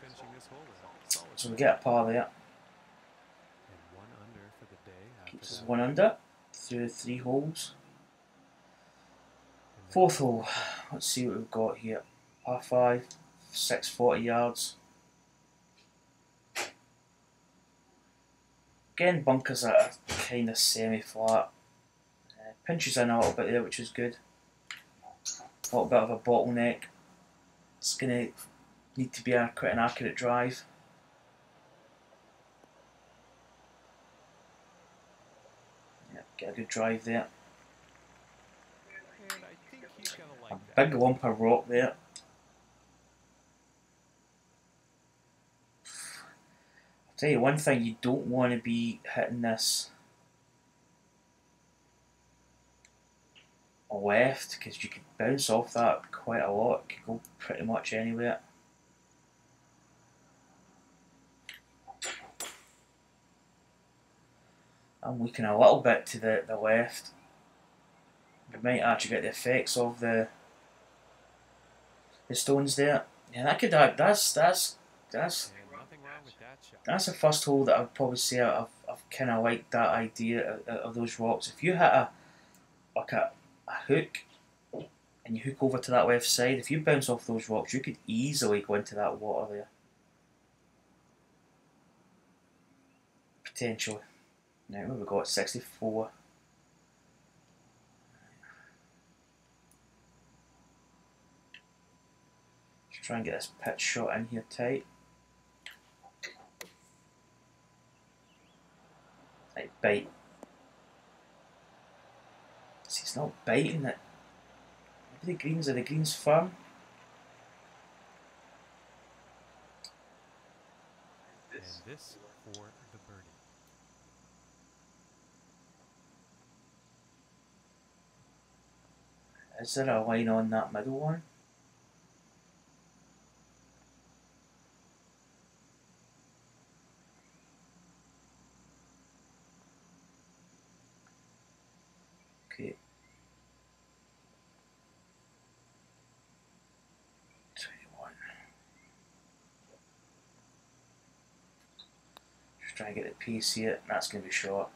Finishing this hole with a solid. So we get a par there. And 1 under for the day. Keeps us 1 under through 3 holes. 4th hole. Let's see what we've got here. Par 5, 640 yards. Again, bunkers are kind of semi-flat. Pinches in a little bit there, which is good. A little bit of a bottleneck. It's going to need to be quite an accurate drive. Yeah, get a good drive there. And I think he's gonna like A that. big lump of rock there. I'll tell you one thing, you don't want to be hitting this left, because you could bounce off that quite a lot. It could go pretty much anywhere. I'm looking a little bit to the left. We might actually get the effects of the stones there. Yeah, that could that's the first hole that I'd probably say I've kind of liked that idea of those rocks. If you hit a hook and you hook over to that left side, if you bounce off those rocks, you could easily go into that water there. Potentially. Now, what have we got? 64. Let's try and get this pitch shot in here tight. Right, bite. See, it's not biting it. Maybe the greens firm. And this for the birdie. Is there a line on that middle one? Okay. 21. Just try and get the pace here. That's going to be short.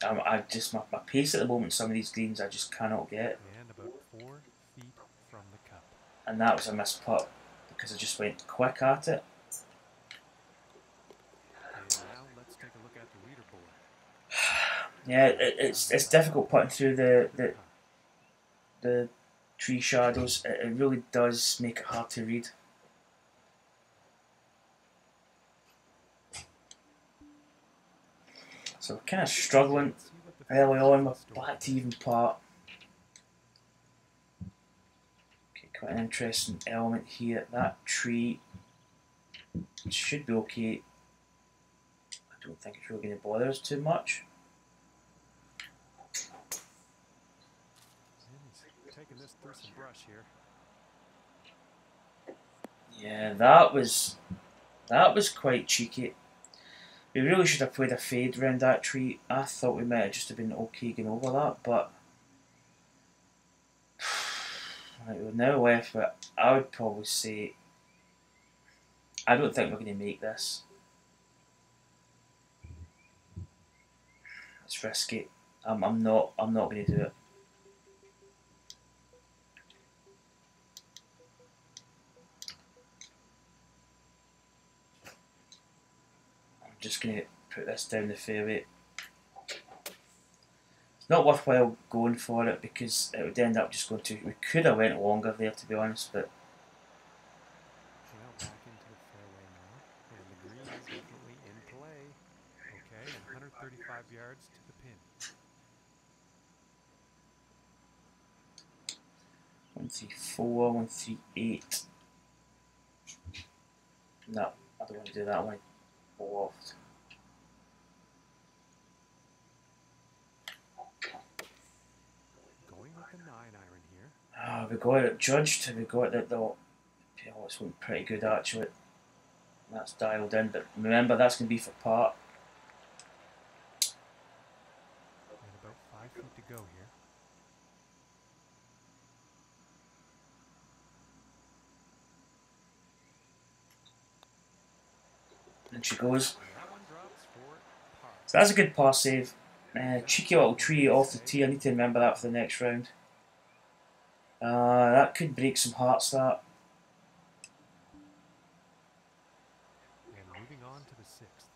I just my pace at the moment. Some of these greens I just cannot get. And about 4 feet from the cup. And that was a missed putt because I just went quick at it. And now let's take a look at the leaderboard. Yeah, it's difficult putting through the tree shadows. It really does make it hard to read. So kind of struggling early on. We're back to even part. Okay, quite an interesting element here. That tree should be okay. I don't think it's really going to bother us too much. Taking this through some brush here. Yeah, that was quite cheeky. We really should have played a fade around that tree. I thought we might have just have been okay going over that, but right, we're now left with, I would probably say, I don't think we're going to make this. It's risky. I'm not going to do it. Just going to put this down the fairway. It's not worthwhile going for it because it would end up just going to. We could have went longer there, to be honest, but. Well, back into the fairway now, and the green is definitely in play. Okay, and 135 yards to the pin. 134, 138. No, I don't want to do that. I want to go loft. Going with the 9-iron here. Oh, we got it judged. We got it though. Oh, it's looking pretty good actually. That's dialed in, but remember that's going to be for par. And about 5 feet to go here. And she goes. That one drops for par. So that's a good par save. Cheeky little tree off the tee. I need to remember that for the next round. That could break some hearts. That. And moving on to the 6th.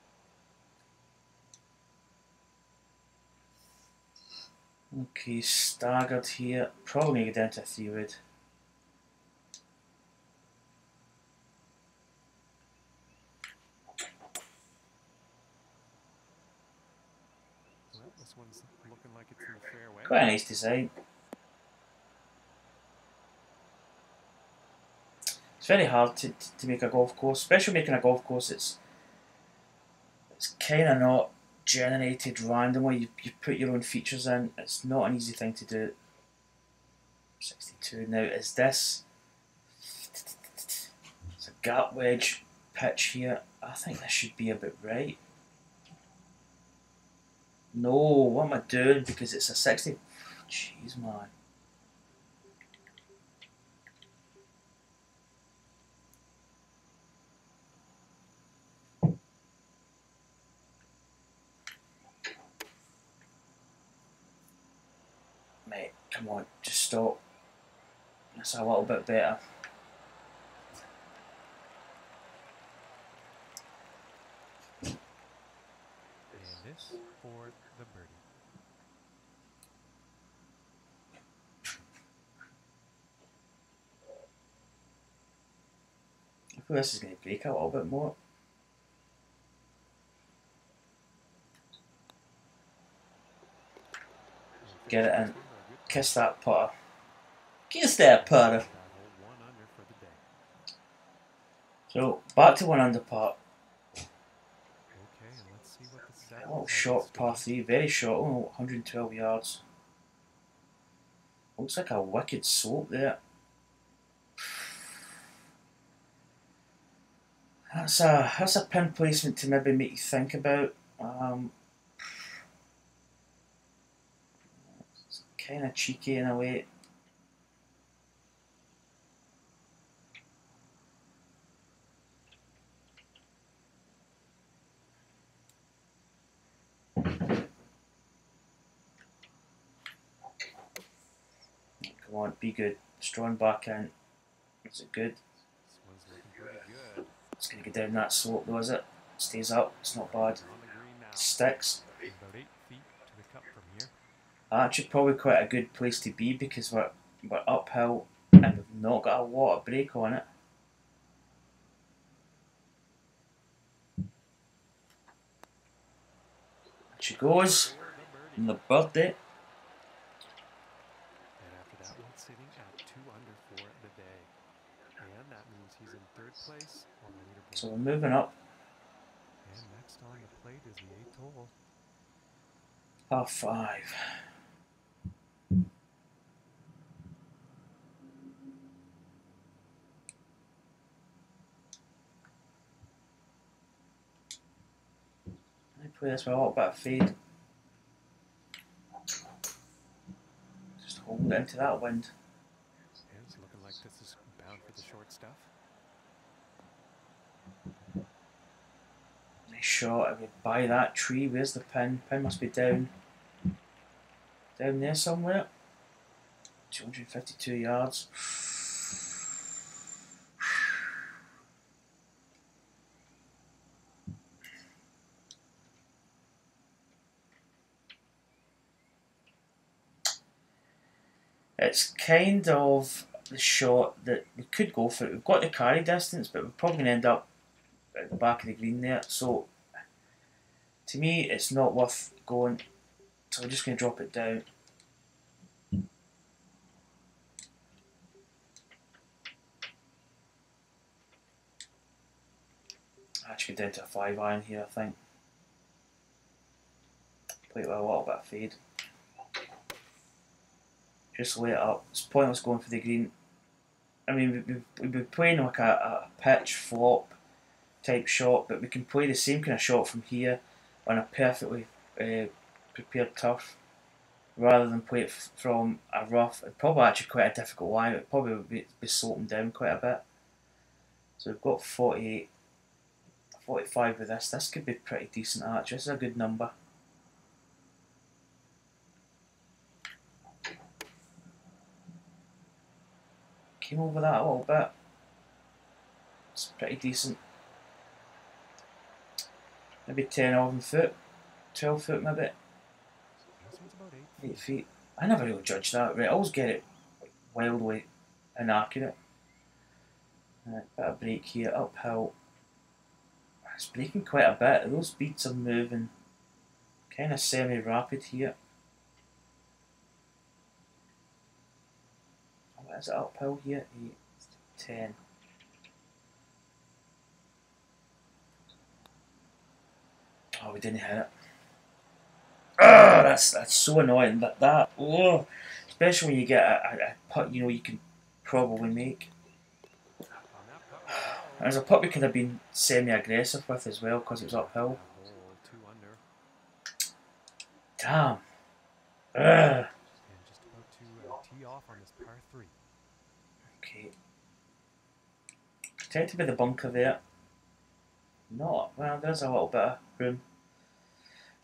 Okay, staggered here. Probably going to go down to a 3-wood. Well, this one's looking like it's in the fairway. Quite a nice design. It's very hard to make a golf course, especially making a golf course. It's kind of not generated randomly. You put your own features in. It's not an easy thing to do. 62. Now, is this... It's a gap wedge pitch here. I think this should be about right. No, what am I doing? Because it's a 60... Jeez, man. Mate, come on, just stop. That's a little bit better. And this for the birdie. I feel this is going to break a little bit more. Get it in. Kiss that putter. Kiss that putter. So, back to 1 under par. Okay, and let's see what the set. Oh, short par 3, very short, only 112 yards. Looks like a wicked slope there. That's a pin placement to maybe make you think about. It's kind of cheeky in a way. Come on, be good. Strong back in. Is it good? This one's looking pretty good. It's going to go down that slope though, is it? Stays up, it's not bad. On the green now. Sticks. About 8 feet to the cup from here. Actually, probably quite a good place to be because we're uphill and we've not got a lot of break on it. She goes in the birdie. And after that one, sitting at 2 under for the day. And that means he's in 3rd place on the leaderboard. So we're moving up. And next on the plate is the 8th hole. Par 5. I play this with a little bit of fade. Just hold it into that wind. And it's looking like this is bound for the short stuff. Nice shot. I would buy that tree. Where's the pin? Pin must be down there somewhere. 252 yards. It's kind of the shot that we could go for it. We've got the carry distance, but we're probably going to end up at the back of the green there. So, to me, it's not worth going. So I'm just going to drop it down. Actually, down to a 5 iron here, I think. Play it with a little bit of fade. Just lay it up. It's pointless going for the green. I mean, we've been playing like a pitch flop type shot, but we can play the same kind of shot from here on a perfectly prepared turf, rather than play it from a rough. It's probably actually quite a difficult line. It probably would be sloping down quite a bit. So we've got 48, 45 with this. This could be pretty decent actually. This is a good number. Came over that a little bit. It's pretty decent. Maybe 10, 11 foot, 12 foot maybe. This one's about 8 feet. I never really judge that, right? I always get it wildly inaccurate. Bit of break here, uphill. It's breaking quite a bit. Those beats are moving kind of semi-rapid here. What is it uphill here? 8, 10. Oh, we didn't hit it. Oh, that's so annoying. Oh, especially when you get a putt you know you can probably make. And that putt will go. There's a putt we could have been semi-aggressive with as well because it was uphill. That hole, 2 under. Damn. Ugh. And just about to tee off on this par 3. Okay. Protected by the bunker there. Not well. There's a little bit of room.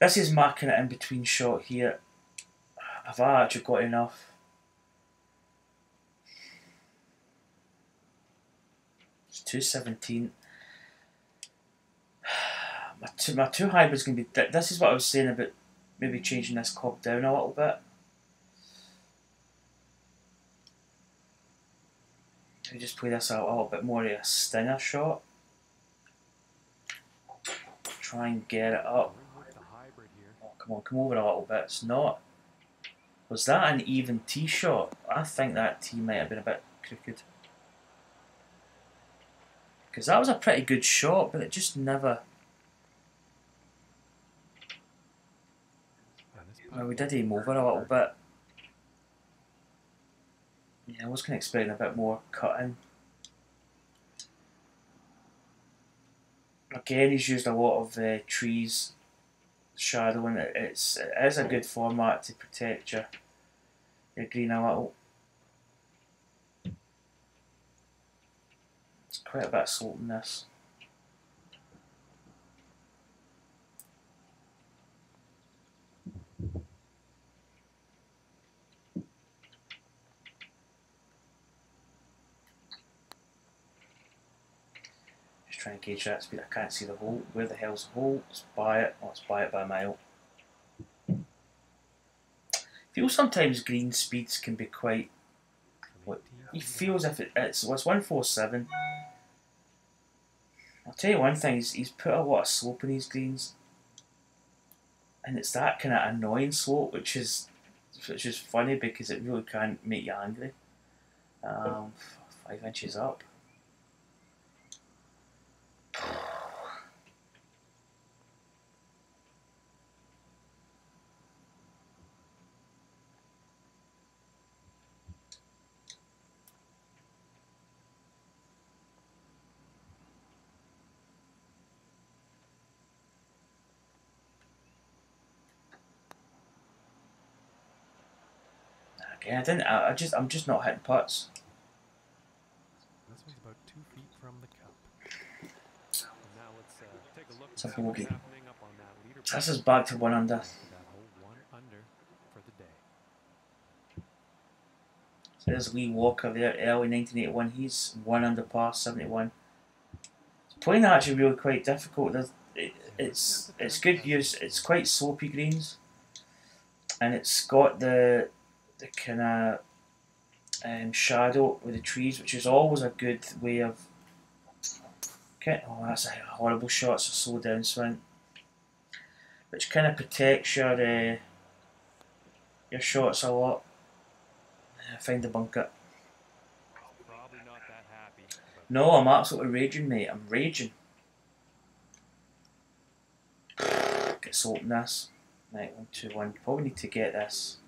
This is marking it in between shot here. Have I actually got enough? It's 217. My two hybrid's going to be. This is what I was saying about maybe changing this club down a little bit. Maybe just play this out a little bit more of a stinger shot. Try and get it up. Oh, come over a little bit. It's not. Was that an even tee shot? I think that tee might have been a bit crooked. Because that was a pretty good shot, but it just never... Well, we did aim over a little bit. Yeah, I was kind of expecting a bit more cutting. Again, he's used a lot of trees, shadowing. It is a good format to protect your green a little. It's quite a bit of slope in this. Try and gauge that speed. I can't see the hole. Where the hell's the hole? Let's buy it. Let's buy it by a mile. I feel sometimes green speeds can be quite. He feels if it's 147. I'll tell you one thing. He's put a lot of slope in these greens, and it's that kind of annoying slope, which is funny because it really can make you angry. 5 inches up. Again, I'm just not hitting putts. This one's about 2 feet from the cup. And now let's take a look at Something will be. happening up on that leaderboard. This is back to 1 under. That hole 1 under for the day. So there's Lee Walker there, early 1981. He's 1 under par, 71. Playing actually really quite difficult. It's good use. It's quite slopey greens, and it's got the kind of shadow with the trees, which is always a good way of. Okay, oh, that's a horrible shot. It's a slow downswing, which kind of protects your shots a lot. Find the bunker. Probably not that happy. No, I'm absolutely raging, mate. I'm raging. Get slope in this. Right, 1, 2, 1. Probably need to get this.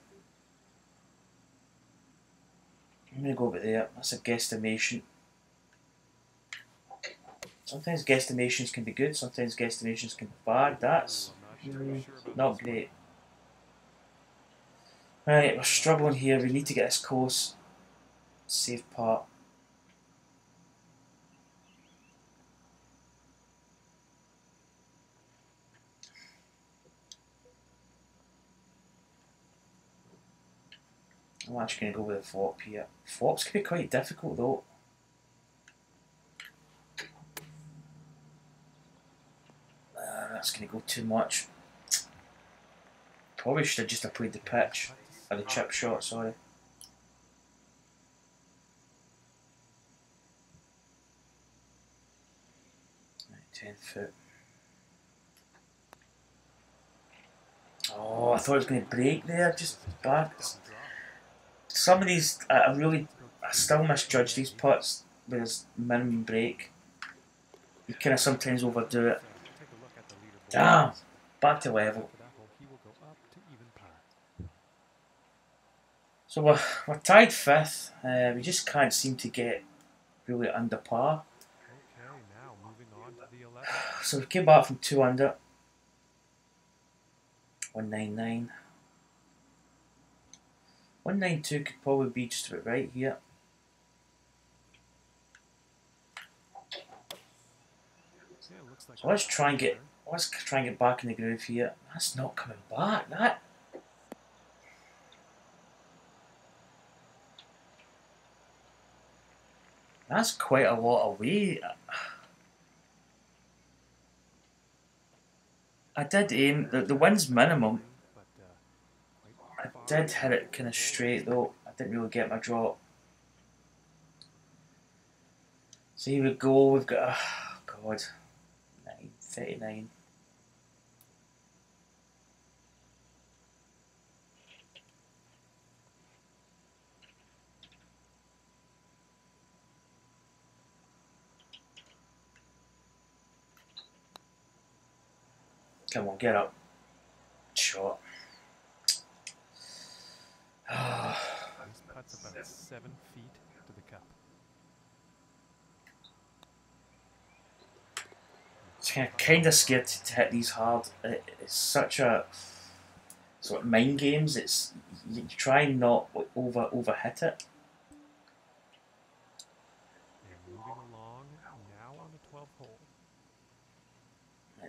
I'm going to go about there. That's a guesstimation. Sometimes guesstimations can be good, sometimes guesstimations can be bad. That's not great. Right, we're struggling here. We need to get this close. Safe part. I'm actually going to go with a flop here. Flops can be quite difficult though. That's going to go too much. Probably should have just played the pitch, or the chip shot, sorry. Right, 10 foot. Oh, I thought it was going to break there, just back. Some of these, I still misjudge these putts with his minimum break. You kind of sometimes overdo it. Damn! Back to level. So we're tied 5th. We just can't seem to get really under par. Okay, now moving on to the 11th. So we came back from 2 under. 199. 192 could probably be just about right here. Yeah, looks like So let's try and get back in the groove here. That's not coming back. That's quite a lot away. I did aim the wind's minimum. I did hit it kind of straight though. I didn't really get my drop. So here we go. We've got God, 939. Come on, get up. Shot. This putt's about 7 feet to the cup. I'm kind of scared to hit these hard. It's such a sort of mind games. It's you try and not over hit it. And moving along now on the 12th hole.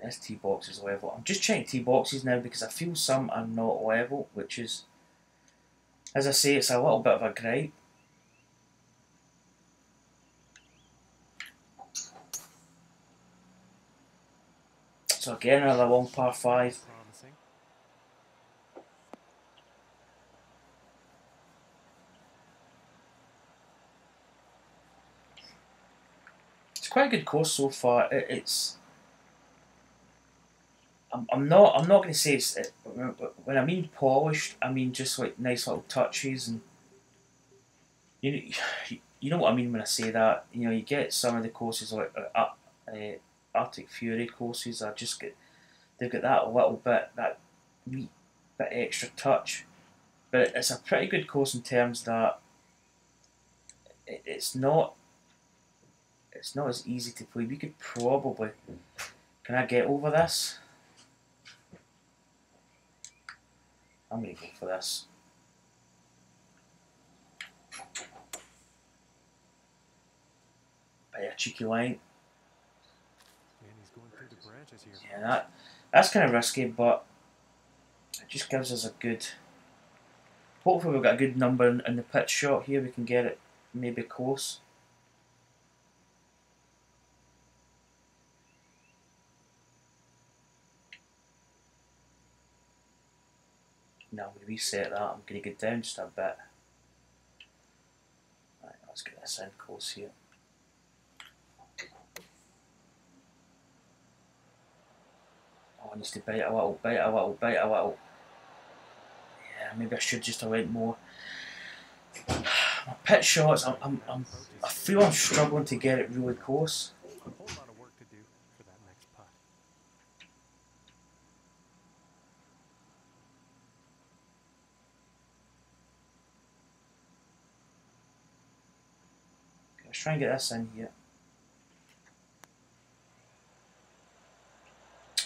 This tee box is level. I'm just checking tee boxes now because I feel some are not level, which is, as I say, it's a little bit of a gripe. So again, another long par 5. Promising. It's quite a good course so far. It's. I'm not going to say it's. When I mean polished, I mean just like nice little touches and. You know what I mean when I say that. You know, you get some of the courses like Arctic Fury courses are just get. They've got that little bit, that wee bit extra touch. But it's a pretty good course in terms that it's not as easy to play. We could probably, can I get over this? I'm going to go for this. By a cheeky line. And he's going through the branches here. Yeah, that's kind of risky, but it just gives us a good. Hopefully we've got a good number in the pitch shot here. We can get it maybe close. Now I'm going to reset that. I'm going to get down just a bit. Right, let's get this in close here. Oh, I need to bite a little. Yeah, maybe I should just have went more. My pitch shots, I feel I'm struggling to get it really close. A whole lot of work to do for that next putt. Let's try and get this in here.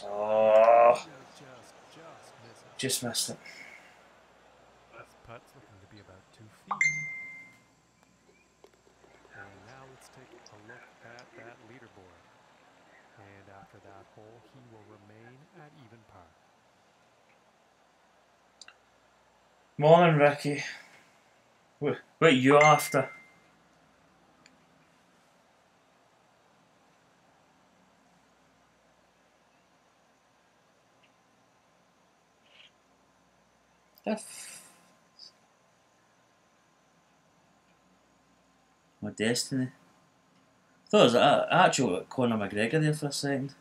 Oh, just missed it. This putt's looking to be about 2 feet. And now let's take a look at that leaderboard. And after that hole, he will remain at even par. Morning, Ricky. What are you after? My destiny. I thought it was actual Conor McGregor there for a second.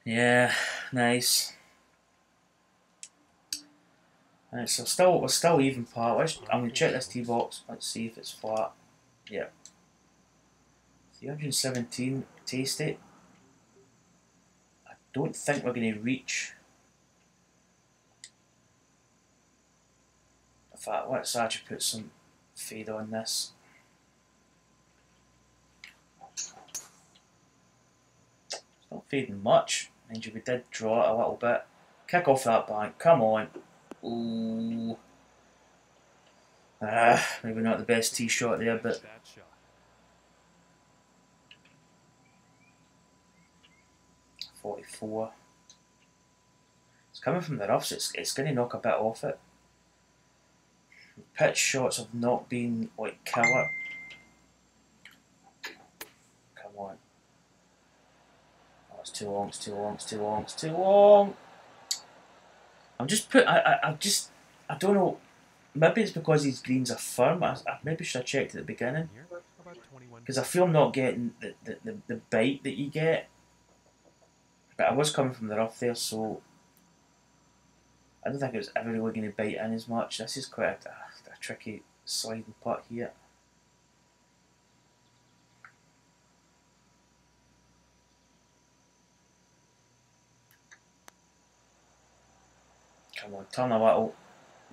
Yeah, nice. Right, so we're still even par. I'm gonna check this tee box. Let's see if it's flat. Yeah. 317 taste it. I don't think we're gonna reach. fact, let's actually put some fade on this. It's not fading much. Mind you, we did draw it a little bit. Kick off that bank, come on. Ooh. Maybe not the best tee shot there, but 44. It's coming from the roughs, it's going to knock a bit off it. Pitch shots have not been like killer. Come on. Oh, it's too long, it's too long, it's too long, it's too long. I don't know. Maybe it's because these greens are firm. I maybe should have checked at the beginning. Because I feel I'm not getting the bite that you get. But I was coming from the rough there, so I don't think it was ever really going to bite in as much. This is quite a tricky sliding putt here. Come on, turn a little.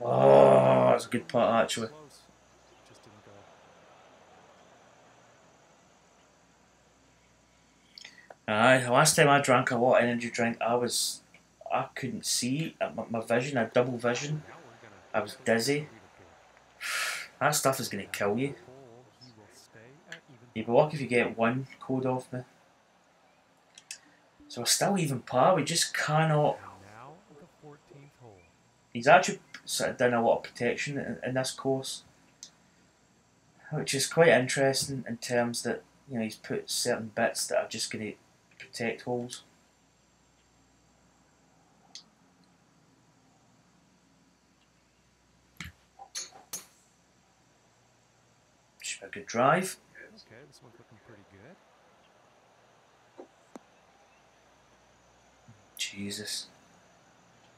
Oh, that's a good putt actually. Aye, the last time I drank a lot of energy drink, I couldn't see. My vision, I had double vision. I was dizzy. That stuff is going to kill you. You'd be lucky if you get one code off me. So we're still even par, we just cannot. He's actually sort of done a lot of protection in this course, which is quite interesting in terms that, you know, he's put certain bits that are just going to protect holes. Should be a good drive. Okay, this one's looking pretty good. Jesus.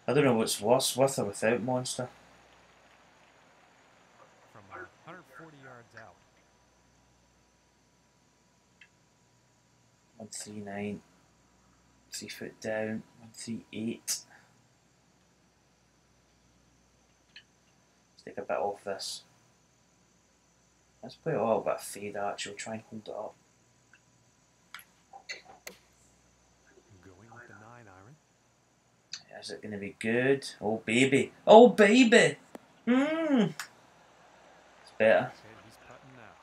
I don't know what's worse, with or without Monster. From 140 yards out. 139. 3 foot down. 138. Let's take a bit off this. Let's play a little bit of fade actually, try and hold it up. Going with the 9-iron. Is it going to be good? Oh baby! Oh baby! It's better. Okay, he's putting now.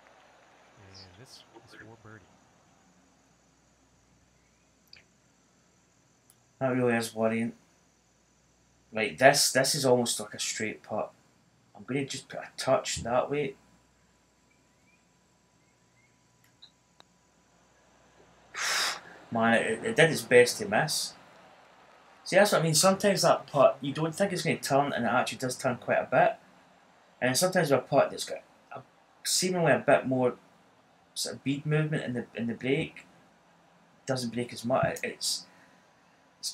And this is for birdie. That really is worrying. Right, this is almost like a straight putt. I'm going to just put a touch that way. Man, it did its best to miss. See, that's what I mean. Sometimes that putt, you don't think it's going to turn, and it actually does turn quite a bit. And sometimes with a putt that's got seemingly a bit more sort of bead movement in the break, doesn't break as much. It's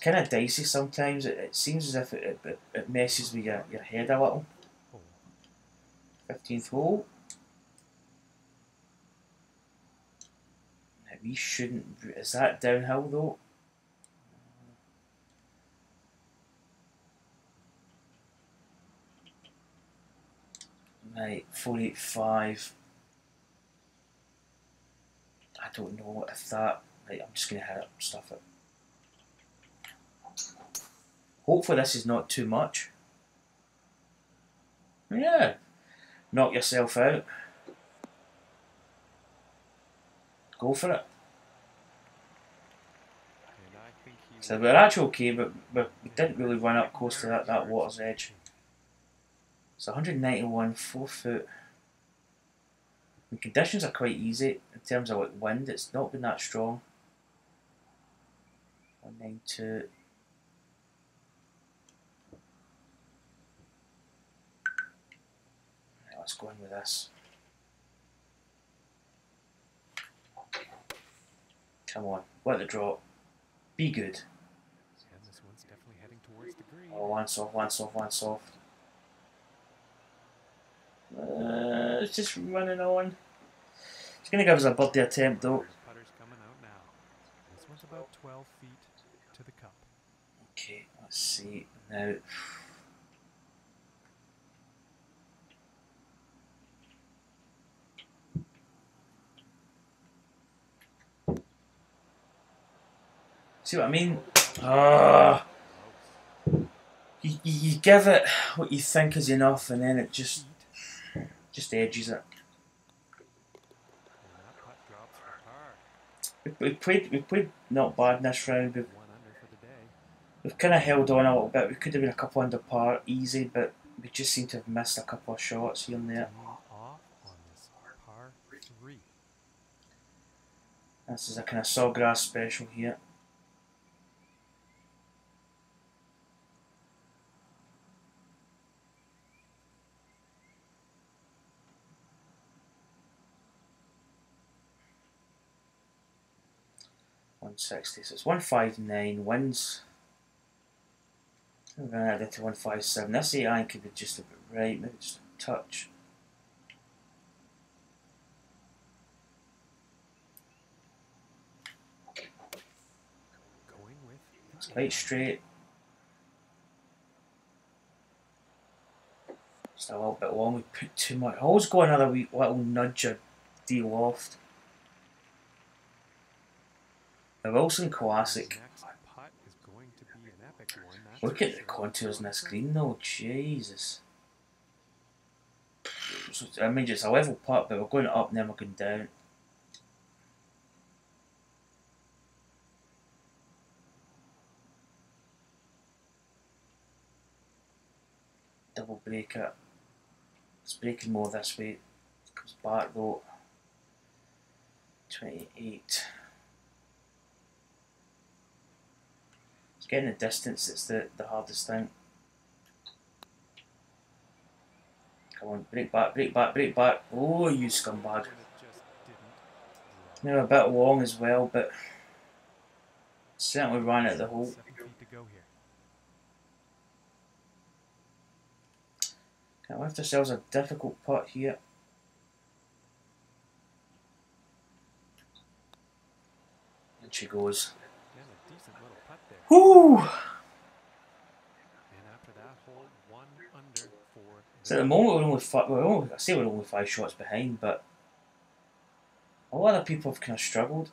kind of dicey sometimes. It seems as if it messes with your head a little. 15th hole. Now we shouldn't. Is that downhill though? Right, 485. I don't know if that. Right, I'm just going to hit it, stuff it. Hopefully this is not too much. Yeah. Knock yourself out. Go for it. So we're actually okay, but we didn't really run up close to that water's edge. So 191, 4 foot. The conditions are quite easy in terms of like wind. It's not been that strong. 192. Right, let's go in with this. Come on, let the drop. Be good. Yeah, this one's definitely heading towards the green. Oh, one soft, one soft, one soft. It's just running on. It's going to give us a birdie attempt though. Putter's coming out now. This one's about 12 feet to the cup. Okay, let's see now. See what I mean? Ah, you give it what you think is enough, and then it just edges it. And that putt drops for par. We played not bad in this round. 1 under for the day. We've kind of held on a little bit. We could have been a couple under par easy, but we just seem to have missed a couple of shots here and there. Teeing off on this par 3. This is a kind of sawgrass special here. .160, so it's 159 wins. I'm going to add it to 157. This 8 iron could be just a bit right, maybe just a touch. Going with It's quite straight. Just a little bit long. We put too much. I always go another wee little nudge or de-loft. The Wilson Classic. Next putt is going to be an epic one. Look at the contours in this green though, Jesus. So, I mean, it's a level putt, but we're going up and then we're going down. Double break it. It's breaking more this way. It comes back though. 28. It's getting the distance that's the hardest thing. Come on, break back, break back, break back. Oh, you scumbag. Now a bit long as well, but certainly ran out the hole. 7 feet to go here. Can't lift ourselves a difficult putt here. And she goes. And a decent little putt there. Whoo! And after that hole, 1 under for. So at the moment I say we're only 5 shots behind, but a lot of people have kind of struggled.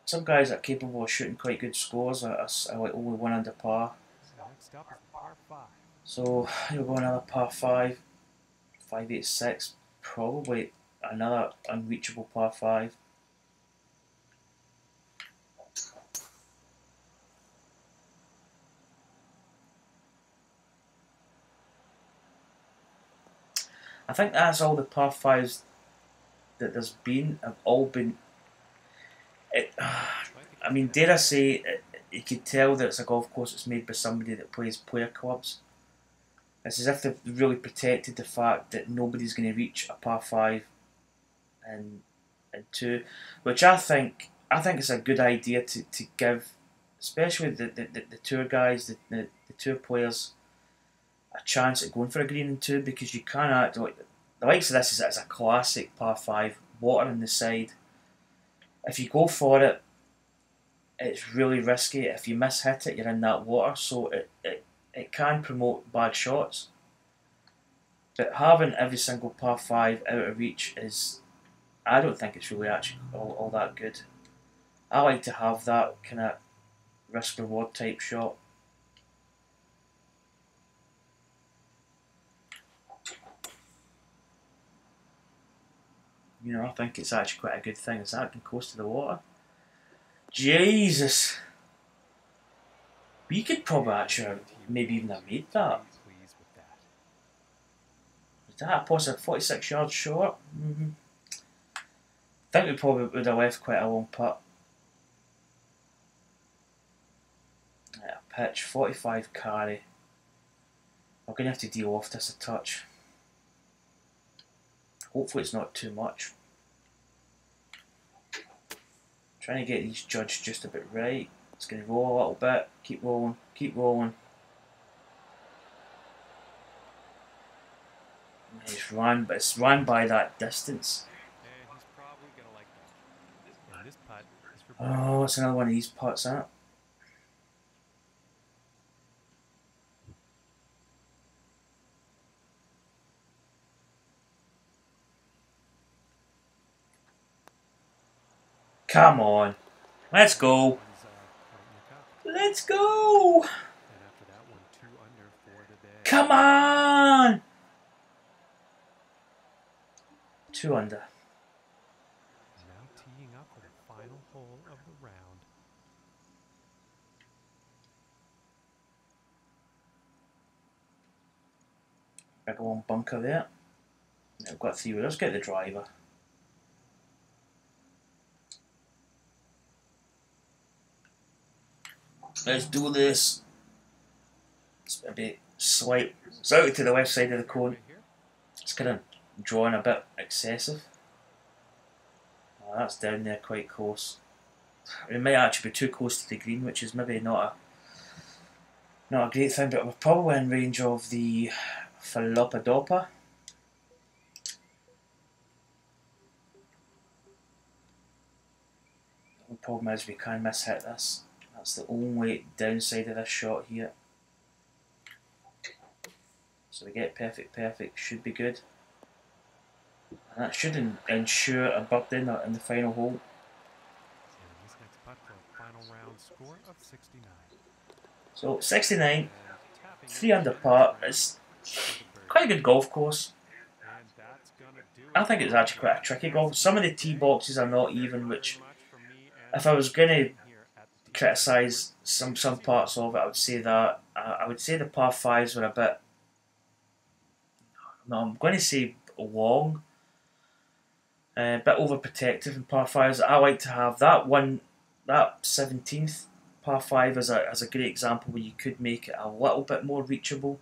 Some guys are capable of shooting quite good scores are like only 1 under par. Next up is par 5. So you'll go another par 5, 586, probably another unreachable par 5. I think that's all the par 5s that there's been have all been. I mean, dare I say, you could tell that it's a golf course that's made by somebody that plays player clubs. It's as if they've really protected the fact that nobody's going to reach a par 5 and 2, which I think is a good idea to give, especially the tour guys, the tour players, a chance at going for a green and 2, because you cannot, like, the likes of this is a classic par 5, water on the side. If you go for it, it's really risky. If you miss-hit it, you're in that water, so it can promote bad shots. But having every single par 5 out of reach is, I don't think it's really actually all that good. I like to have that kind of risk-reward type shot. You know, I think it's actually quite a good thing. Is that can close to the water? Jesus! We could probably actually maybe even have made that. Is that a possible 46 yards short? I think we probably would have left quite a long putt. Yeah, pitch, 45 carry. I'm going to have to de-loft this a touch. Hopefully it's not too much. Trying to get these judged just a bit right. It's going to roll a little bit. Keep rolling, keep rolling. It's run, but it's run by that distance. And he's probably going to like that. And this putt is for Oh, it's another one of these putts, huh? Come on. Let's go. Let's go! And after that one, 2 under for the day. Come on! 2 under. Now teeing up for the final hole of the round. Big long bunker there. I've got 3 wheelers. Get the driver. Let's do this. It's a bit slight. It's out to the left side of the cone. It's kind of drawn a bit excessive. Oh, that's down there quite close. It might actually be too close to the green, which is maybe not a great thing, but we're probably in range of the Falopadopa. The problem is we can miss-hit this. That's the only downside of this shot here. So we get perfect, should be good. And that should ensure a birdie in the final hole. And this next putt for a final round score of 69. So 69, 3 under par. It's quite a good golf course. I think it's actually quite a tricky golf. Some of the tee boxes are not even, which if I was going to criticise some parts of it, I would say that I would say the par 5s were a bit. No, I'm going to say long, a bit overprotective in par 5s. I like to have that 17th par 5 as a great example where you could make it a little bit more reachable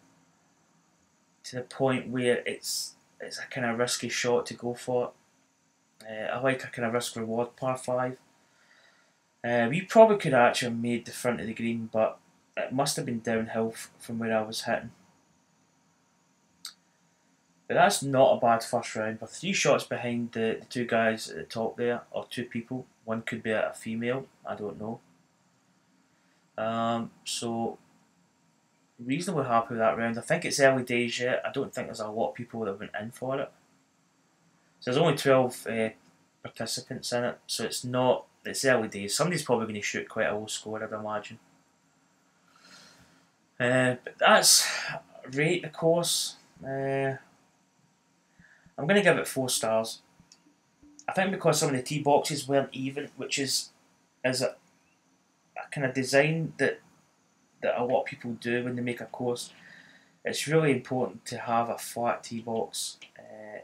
to the point where it's a kind of risky shot to go for. I like a kind of risk reward par 5. We probably could actually have made the front of the green, but it must have been downhill from where I was hitting. But that's not a bad first round. We're 3 shots behind the 2 guys at the top there, or 2 people. One could be a female, I don't know. So reasonably happy with that round. I think it's early days yet. I don't think there's a lot of people that went in for it. So there's only 12 participants in it, so it's early days. Somebody's probably going to shoot quite a low score, I'd imagine. But that's rate the course. I'm going to give it 4 stars. I think because some of the tee boxes weren't even, which is a kind of design that a lot of people do when they make a course. It's really important to have a flat tee box.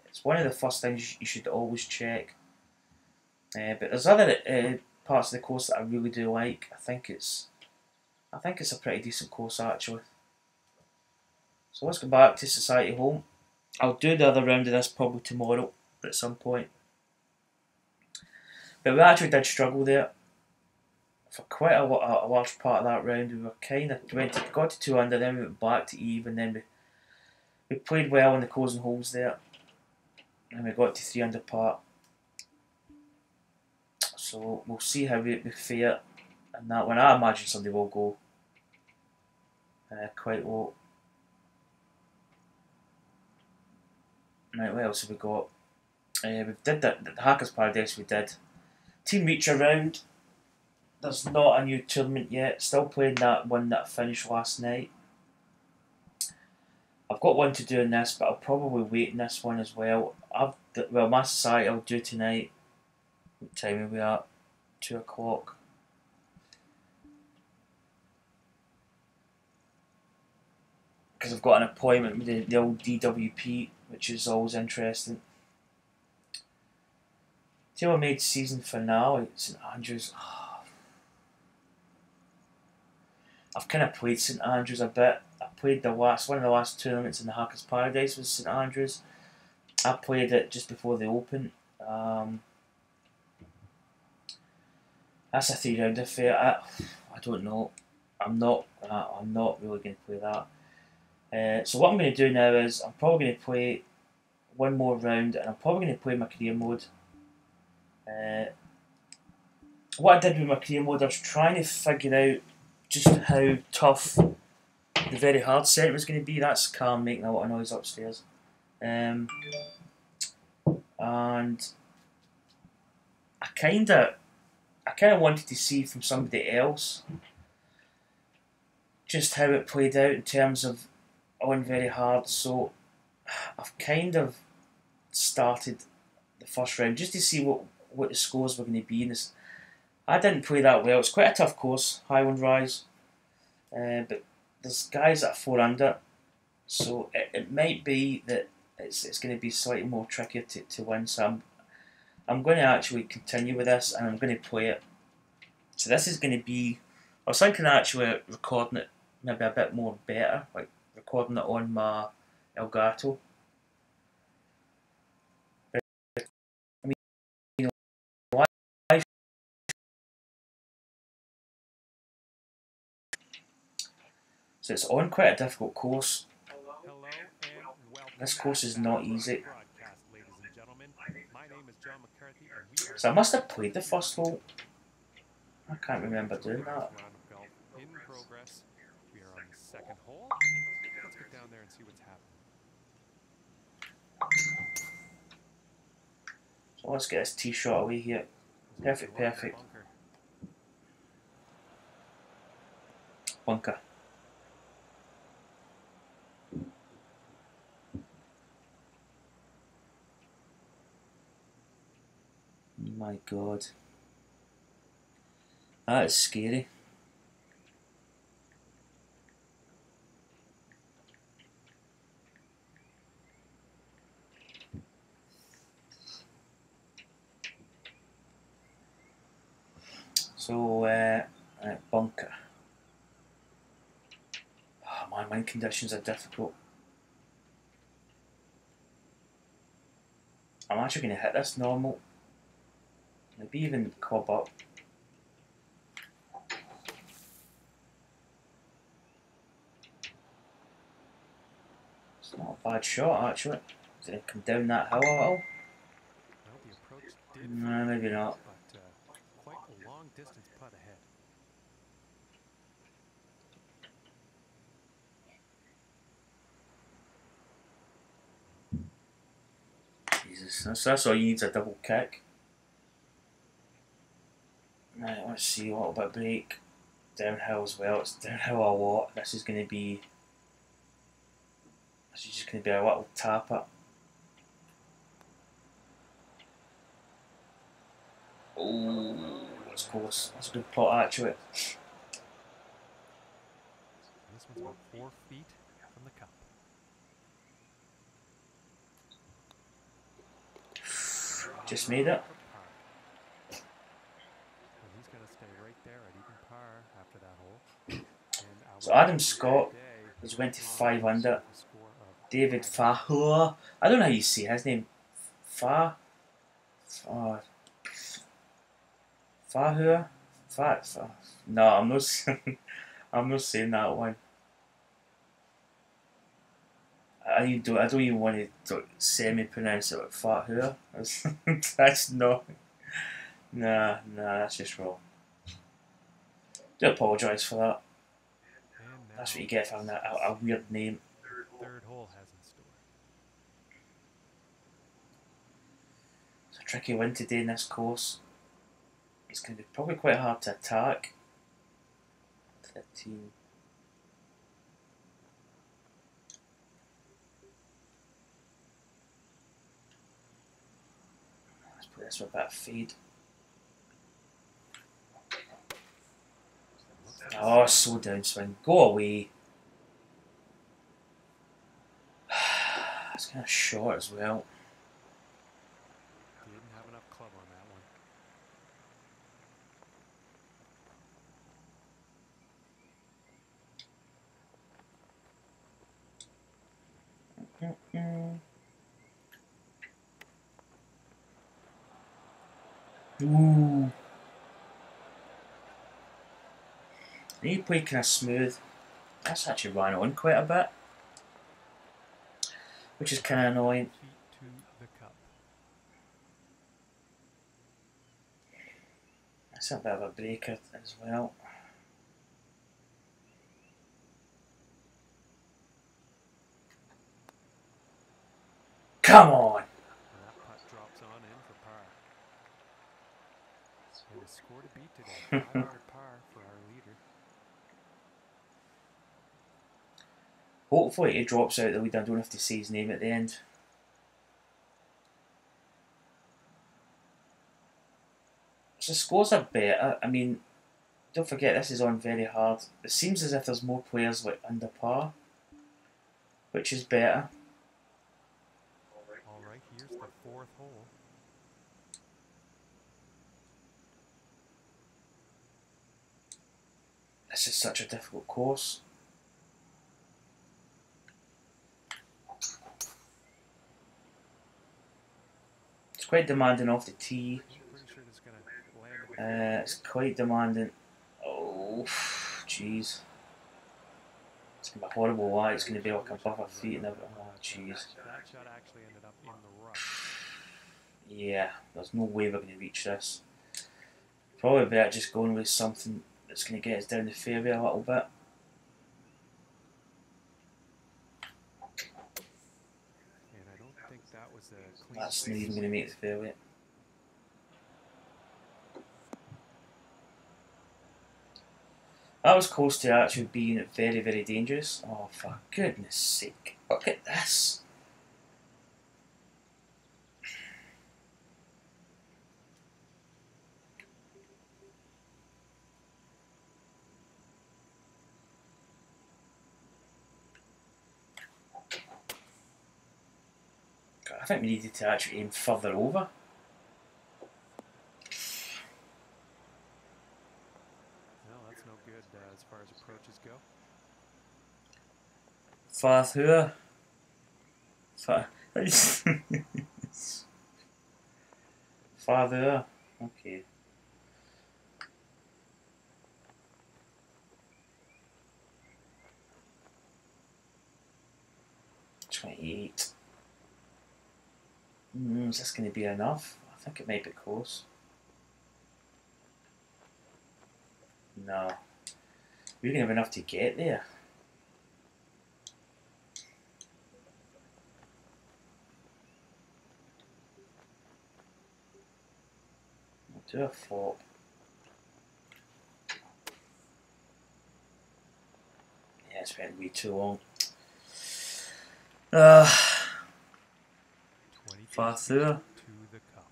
It's one of the first things you should always check. But there's other parts of the course that I really do like. I think it's a pretty decent course actually. So let's go back to Society Home. I'll do the other round of this probably tomorrow at some point. But we actually did struggle there for quite a large part of that round. We were kind of got to 2 under, then we went back to even, then we played well in the closing holes there, and we got to 3 under par. So we'll see how we fare in that one. I imagine somebody will go quite low. Right, what else have we got? We did the Hackers Paradise. We did Team Reach around. There's not a new tournament yet. Still playing that one that I finished last night. I've got one to do in this, but I'll probably wait in this one as well. My Society I'll do tonight. What time are we at? 2 o'clock. Because I've got an appointment with the old DWP, which is always interesting. Tailor-made season finale at St Andrews. I've kind of played St Andrews a bit. I played one of the last tournaments in the Hackers Paradise was St Andrews. I played it just before the Open. That's a 3-round affair. I don't know. I'm not really going to play that. So what I'm going to do now is I'm probably going to play one more round, and I'm probably going to play my career mode. What I did with my career mode, I was trying to figure out just how tough the very hard set was going to be. That's Cam making a lot of noise upstairs. And I kind of wanted to see from somebody else just how it played out in terms of on very hard. So I've kind of started the first round just to see what the scores were going to be. And I didn't play that well. It's quite a tough course, Highland Rise, but there's guys that are 4 under, so it might be that it's going to be slightly more trickier to win. So I'm going to actually continue with this, and I'm going to play it. So this is going to be. I was thinking of actually recording it maybe a bit more better, like recording it on my Elgato. But, I mean, you know, live. So it's on quite a difficult course. Hello and welcome. This course is not easy. Broadcast, ladies and gentlemen. My name is John McCarthy, and we are So I must have played the first hole. I can't remember doing that. round of golf in progress. We are on the second hole. Let's get down there and see what's happening. So let's get this tee shot away here. Perfect, perfect. Bunker. My God. That is scary. So, bunker. Oh, my wind conditions are difficult. I'm actually going to hit this normal. Maybe even cob up. It's not a bad shot actually. Is it going to come down that hill a little? Well, the approach did No, maybe not. But quite a long distance putt ahead. Jesus, that's all you need is a double kick. Right, let's see, a little bit of break. Downhill as well, it's downhill a lot. This is just going to be a little tapper. Oh, that's close. That's a good plot actually. This one's about 4 feet from the cup. Just made it. Well, he's going to stay right there at even par after that hole. So Adam Scott has went to 5 under. David Fahua. I don't know how you say his name. Fahua. No, I'm not. I'm not saying that one. I don't even want to semi-pronounce it like Fahua. That's not. Nah, that's just wrong. Do apologise for that. That's what you get for having a weird name. Third hole has in store. It's a tricky win today in this course. It's going to be probably quite hard to attack. 13. Let's put this with a bit of fade. Oh, slow down swing. Go away. It's kind of short as well. Didn't have enough club on that one. Ooh. I need to play kind of smooth. That's actually ran on quite a bit, which is kind of annoying. To the cup. That's a bit of a breaker as well. Come on! And that putt drops on in for par. And a score to beat today. 5 under par for our leader. Hopefully he drops out the lead. I don't have to say his name at the end. So scores are better. I mean, don't forget this is on very hard. It seems as if there's more players like under par, which is better. All right, here's the fourth hole. This is such a difficult course. It's quite demanding off the tee. I'm pretty sure this is going to land in the fairway. It's quite demanding. Oh, jeez. It's going to be a horrible lie. It's going to be like above our feet and everything. Oh, jeez. That shot actually ended up in the rough. Yeah, there's no way we're going to reach this. Probably better just going with something that's going to get us down the fairway a little bit. And I don't think that was a clean. That's not even going to make the fairway. That was close to actually being very, very dangerous. Oh, for goodness sake. Look at this. I think we needed to actually aim further over. Well, that's no good as far as approaches go. Far through. Farther. Okay. $28. Is this going to be enough? I think it might be close. No. We're going to have enough to get there. We'll do a flop. Yeah, it's been way too long. Far through. To the cup.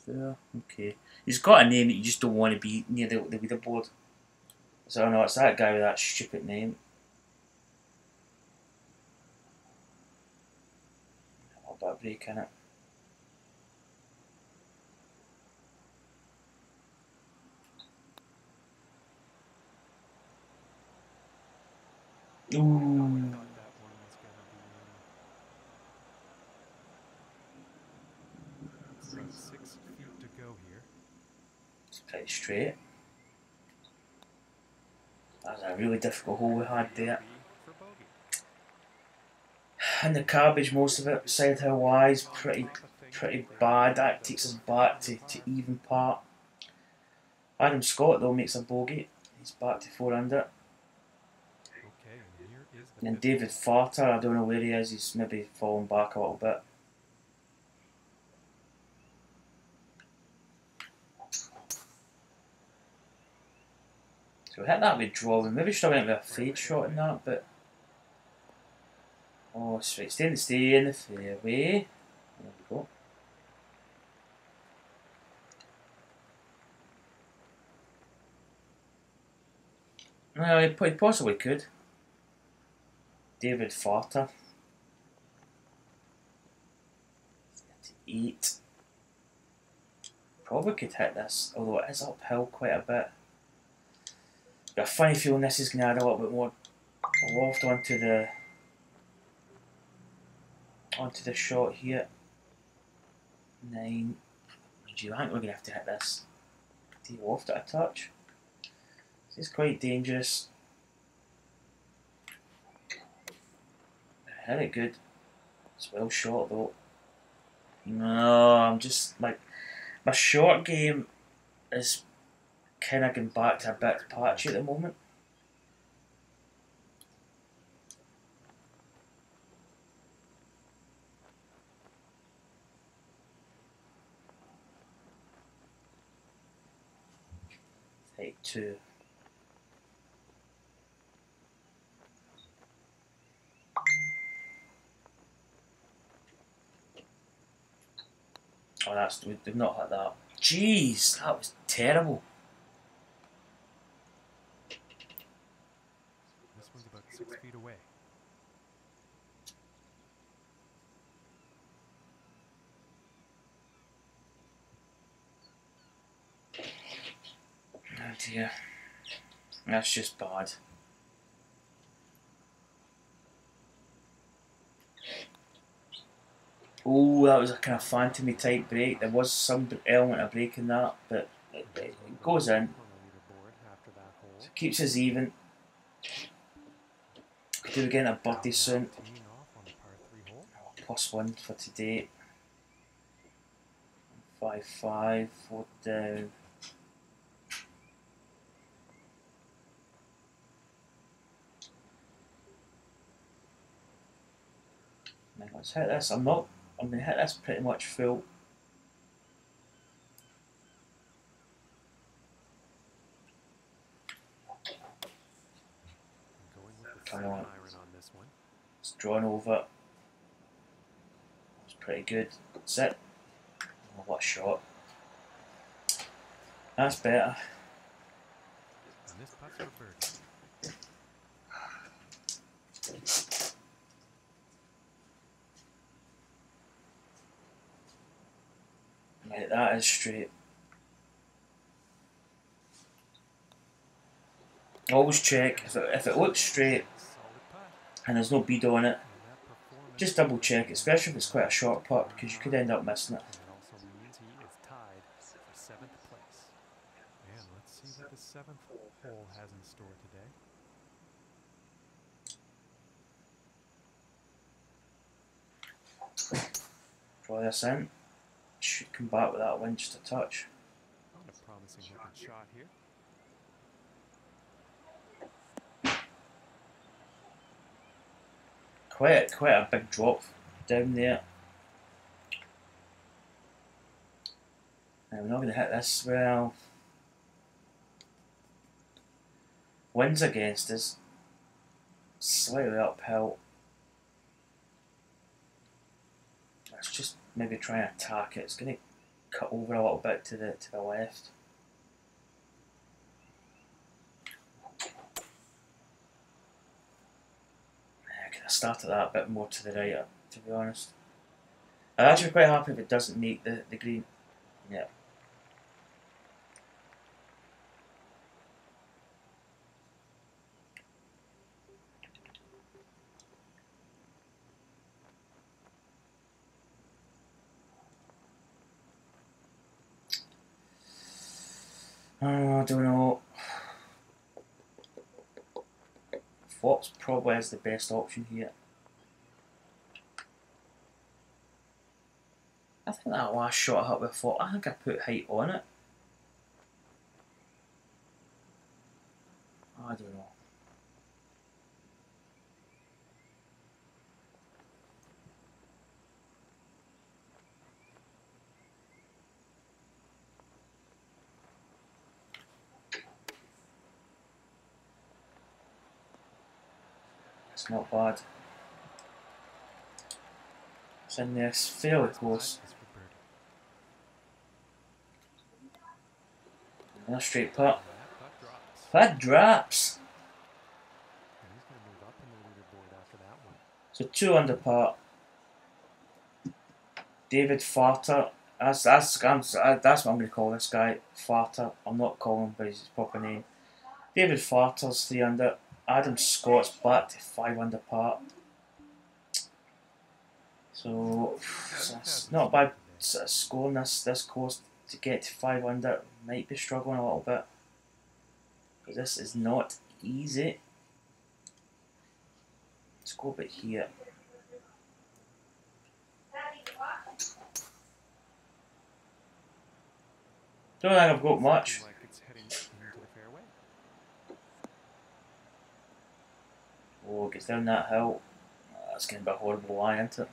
Through. Okay. He's got a name that you just don't want to be near the leaderboard. So no, it's that guy with that stupid name. A little bit of break in it. Ooh. I thought that one was going to be in. It's about 6 feet to go here. It's pretty straight. That was a really difficult hole we had there. For bogey. And the cabbage, most of it, side hill wise, pretty bad. That takes us back to even part. Adam Scott though makes a bogey. He's back to 4 under. Okay, and here is the And then David Farter, I don't know where he is. He's maybe fallen back a little bit. So we hit that with draw. We maybe should have went with a fade shot in that, but oh, straight, stay in the fairway. There we go. Well, he possibly could. David Farter. 38. Probably could hit this, although it is uphill quite a bit. Got a funny feeling this is going to add a little bit more loft onto the shot here. 9. Gee, I think we're going to have to hit this. Do you loft it a touch? This is quite dangerous. Hit it good. It's well shot though. No, I'm just like my short game is kind of going back to a bit patchy at the moment. Take 2. they've not hit that. Jeez, that was terrible. This one's about 6 feet away. Oh dear. That's just bad. Oh, that was a kind of phantomy type break. There was some element of break in that, but it goes in. So it keeps us even. Do we get a birdie soon? +1 for today. 5-5, 4 down. Now let's hit this. I'm going to hit this pretty much full. Come on. It's drawn over. It's pretty good. That's it. Oh, what a shot. That's better. And this putt's for birdie. Right, that is straight. Always check if it looks straight and there's no bead on it. Just double check, especially if it's quite a short putt, because you could end up missing it. And it also means he is tied for 7th place. And let's see what the 7th hole has in store today. Draw this in. Should come back with that wind just a touch. Not a promising looking shot here. Quite a big drop down there. Now we're not going to hit this well. Wind's against us. Slightly uphill. Let's just maybe try and attack it. It's going to cut over a little bit to the left. I could have started that a bit more to the right, to be honest. I'm actually quite happy if it doesn't make the green. Yeah. I don't know. Flops probably is the best option here. I think that last shot I hit with flop, I think I put height on it. I don't know. It's not bad. It's in there, it's fairly close. Another straight putt. That drops. So 2 under par. David Farter. That's what I'm going to call this guy. Farter. I'm not calling him by his proper name. David Farter's 3 under. Adam Scott's back to 5 under par. So it's not a bad scoring this course to get to 5 under. Might be struggling a little bit because this is not easy. Let's go a bit here. Don't think I've got much. Oh, it gets down that hill. That's going to be a horrible lie, isn't it?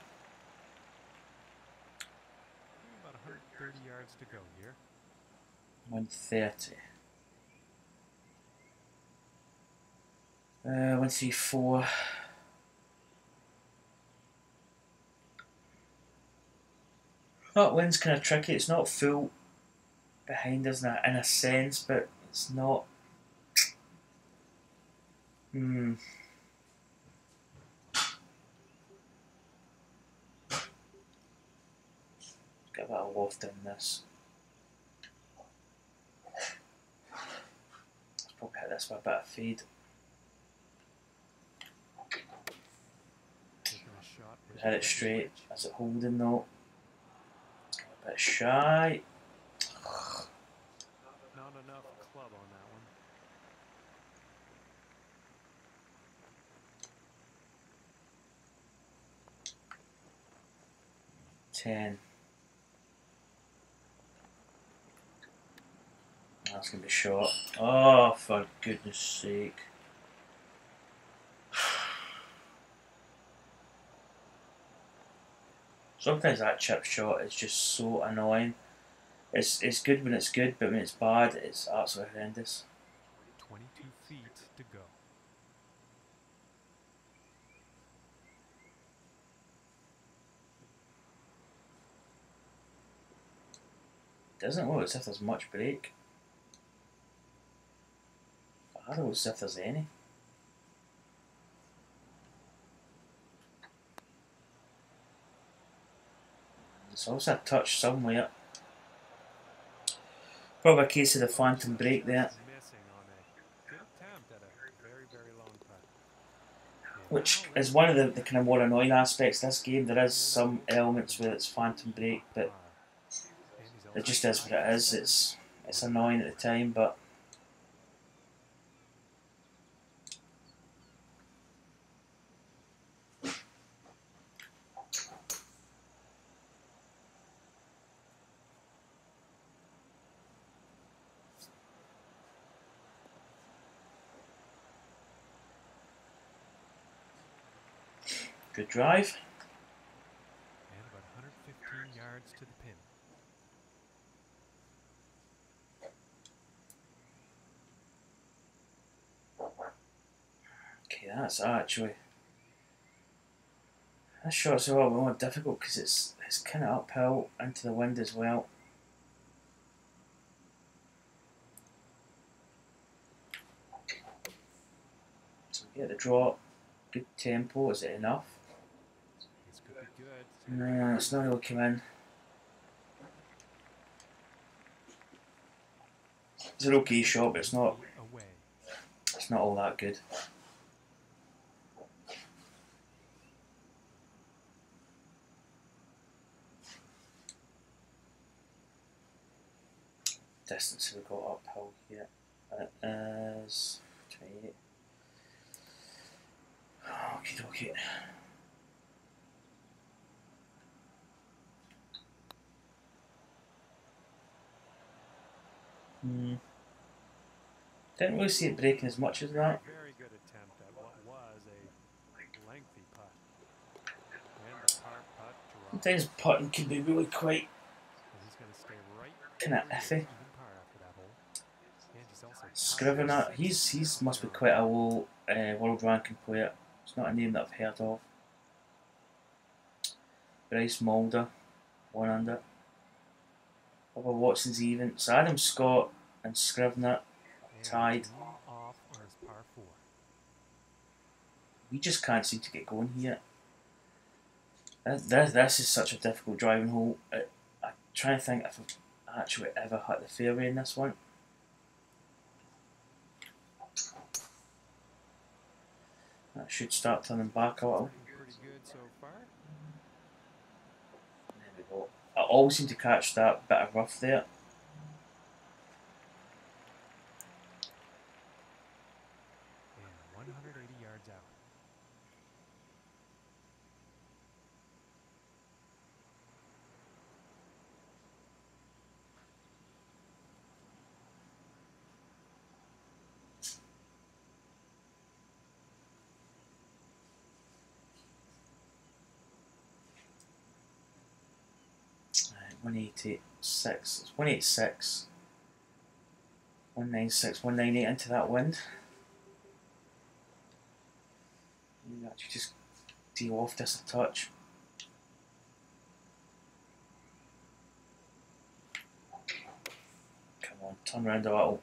About 130 yards to go here. 130. 1, 3, 4. That wind's kind of tricky. It's not full behind us in a sense, but it's not. Get a bit of loft in this. Let's probably hit this with a bit of fade. Hit it straight. Is it holding though? A bit shy. Not enough club on that one. 10. That's going to be short. Oh, for goodness sake. Sometimes that chip shot is just so annoying. It's good when it's good, but when it's bad, it's absolutely horrendous. 22 feet to go. Doesn't look as if there's much break. I don't know as if there's any. It's also a touch somewhere. Probably a case of the phantom break there. Which is one of the kind of more annoying aspects of this game. There is some elements where it's phantom break, but it just is what it is. It's annoying at the time, but good drive. And about 115 yards to the pin. Okay, that's actually. This shot's a little bit more difficult because it's kind of uphill into the wind as well. So we get the drop, good tempo. Is it enough? This could be good. No, it's not really come in. It's an okay shot, but it's not. It's not all that good. Distance we got uphill here. It is 28. Okie dokie. Didn't really see it breaking as much as that. Very good attempt at what was a lengthy putt. And the par putt dropped. Sometimes putting can be really quite kind of iffy. Scrivener, he's must be quite a low world ranking player. It's not a name that I've heard of. Bryce Mulder, 1 under. Bubba Watson's even. So Adam Scott and Scrivener tied. We just can't seem to get going here. This is such a difficult driving hole. I'm trying to think if I've actually ever hit the fairway in this one. That should start turning back a little. Pretty good so far. There we go. I always seem to catch that bit of rough there. And 180 yards out. Right, 186. It's 186. 196, 198 into that wind. You actually just deal off this a touch. turn around a little,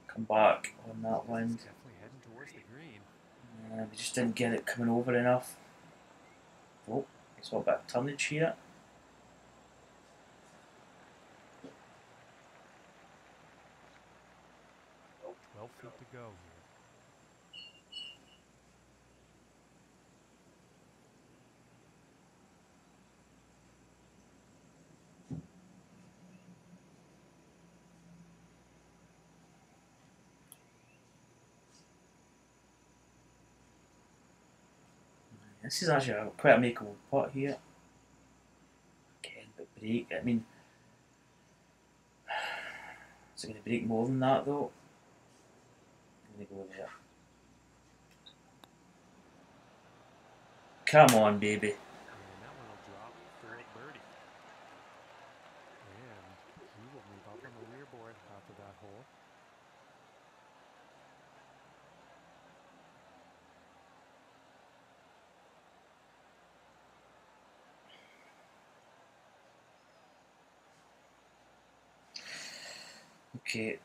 come back on that wind. Definitely heading towards the green. We just didn't get it coming over enough. Oh, it's a bit of tonnage here. Oh, 12 feet to go here. This is actually quite a makeable putt here. Again, but break. I mean, is it going to break more than that though? I'm going to go there. Come on, baby. And that one will drop for birdie. And he will move up on the leaderboard after that hole. Okay.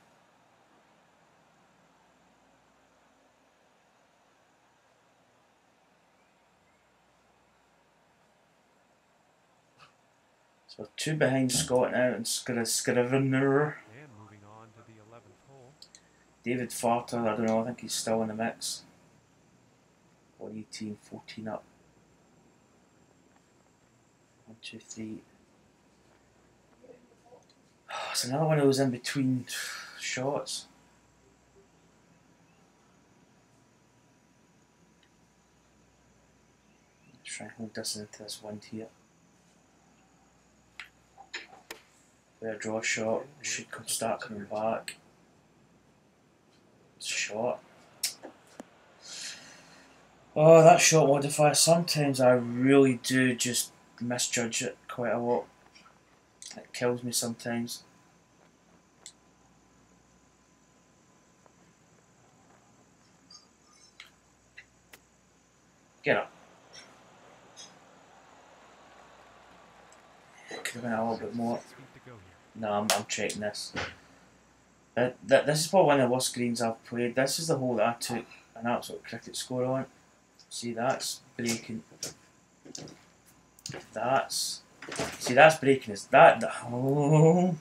So we're 2 behind Scott now and Scrivener. And moving on to the 11th hole. David Farter, I don't know, I think he's still in the mix. 18, 14 up. 1, 2, 3. Oh, it's another one of those in between shots. Let's try and hold this into this wind here. Their draw shot should start coming back. Shot. Oh, that shot modifier. Sometimes I really do just misjudge it quite a lot. It kills me sometimes. Get up. Could have been a little bit more. No, I'm checking this. This is probably one of the worst greens I've played. This is the hole that I took an absolute cricket score on. See, that's breaking. That's breaking. Is that the oh?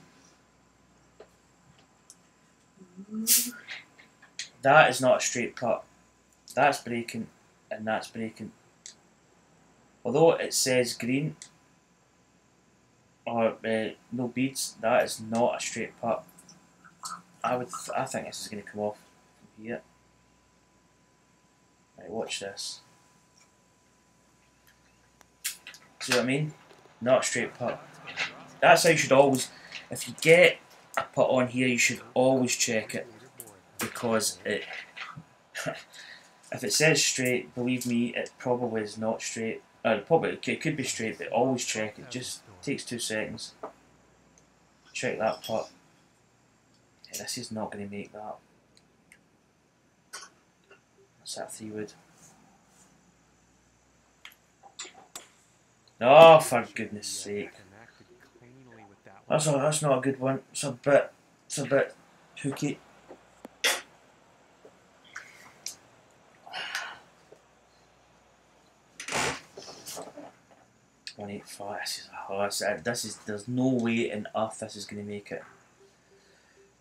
That is not a straight putt. That's breaking, and that's breaking. Although it says green or no beads, that is not a straight putt. I think this is going to come off from here. Right, watch this. See what I mean? Not a straight putt. That's how you should always, if you get a putt on here, you should always check it, because it, if it says straight, believe me, it probably is not straight. It could be straight, but always check it. Just takes 2 seconds. Check that putt. Yeah, this is not going to make that. That's that 3-wood. Oh, for goodness sake! That's not a good one. It's a bit hooky. There's no way in earth this is going to make it.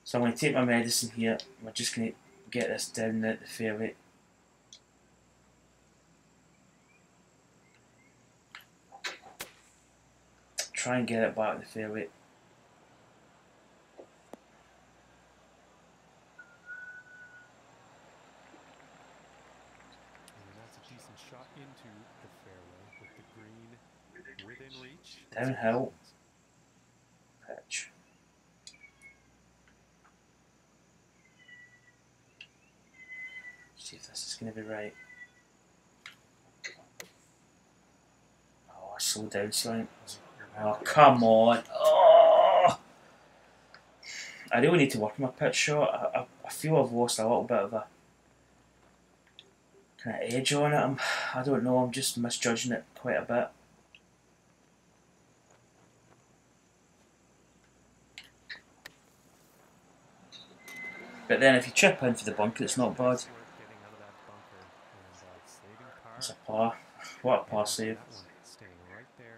So I'm going to take my medicine here. We're just going to get this down the fairway. Try and get it back in the fairway. And that's a decent shot into the fairway with the green within reach. Downhill pitch. See if this is going to be right. Oh, slow down, Slime. Oh, come on. Oh! I really need to work on my pitch shot. I feel I've lost a little bit of a kind of edge on it. I don't know, I'm just misjudging it quite a bit. But then if you chip into the bunker, it's not bad. It's a par. What a par save.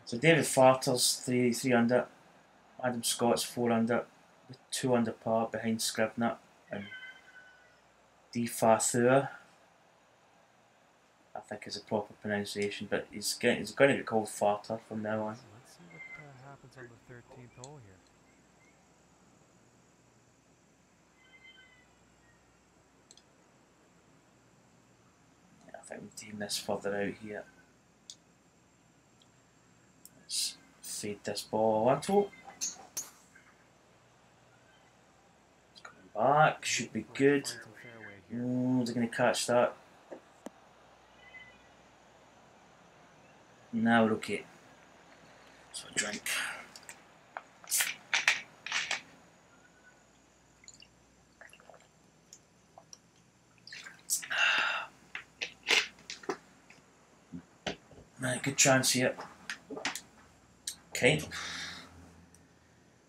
So David Farter's 3 under. Adam Scott's 4 under. With 2 under par behind Scrivener and D Farthur, I think is a proper pronunciation, but he's going to get called Farter from now on. Let's see what happens on the 13th hole here. Yeah, I think we team this further out here. Let's fade this ball a little. It's coming back, should be good. Oh, they're going to catch that. Now we're okay. So a drink. Right, good chance here. Okay.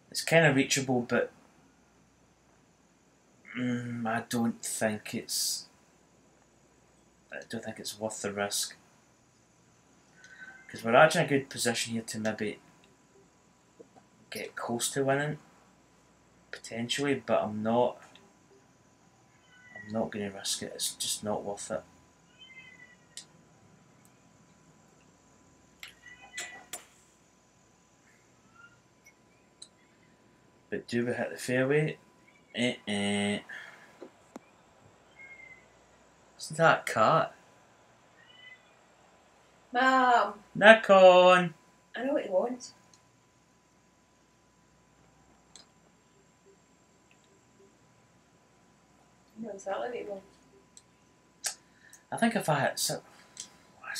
It's kind of reachable, but I don't think it's worth the risk. Because we're actually in a good position here to maybe get close to winning, potentially, but I'm not going to risk it. It's just not worth it. But do we hit the fairway? Isn't that cat? Mom! Nikon! I know what he wants. I know exactly what he wants. I think if I hit this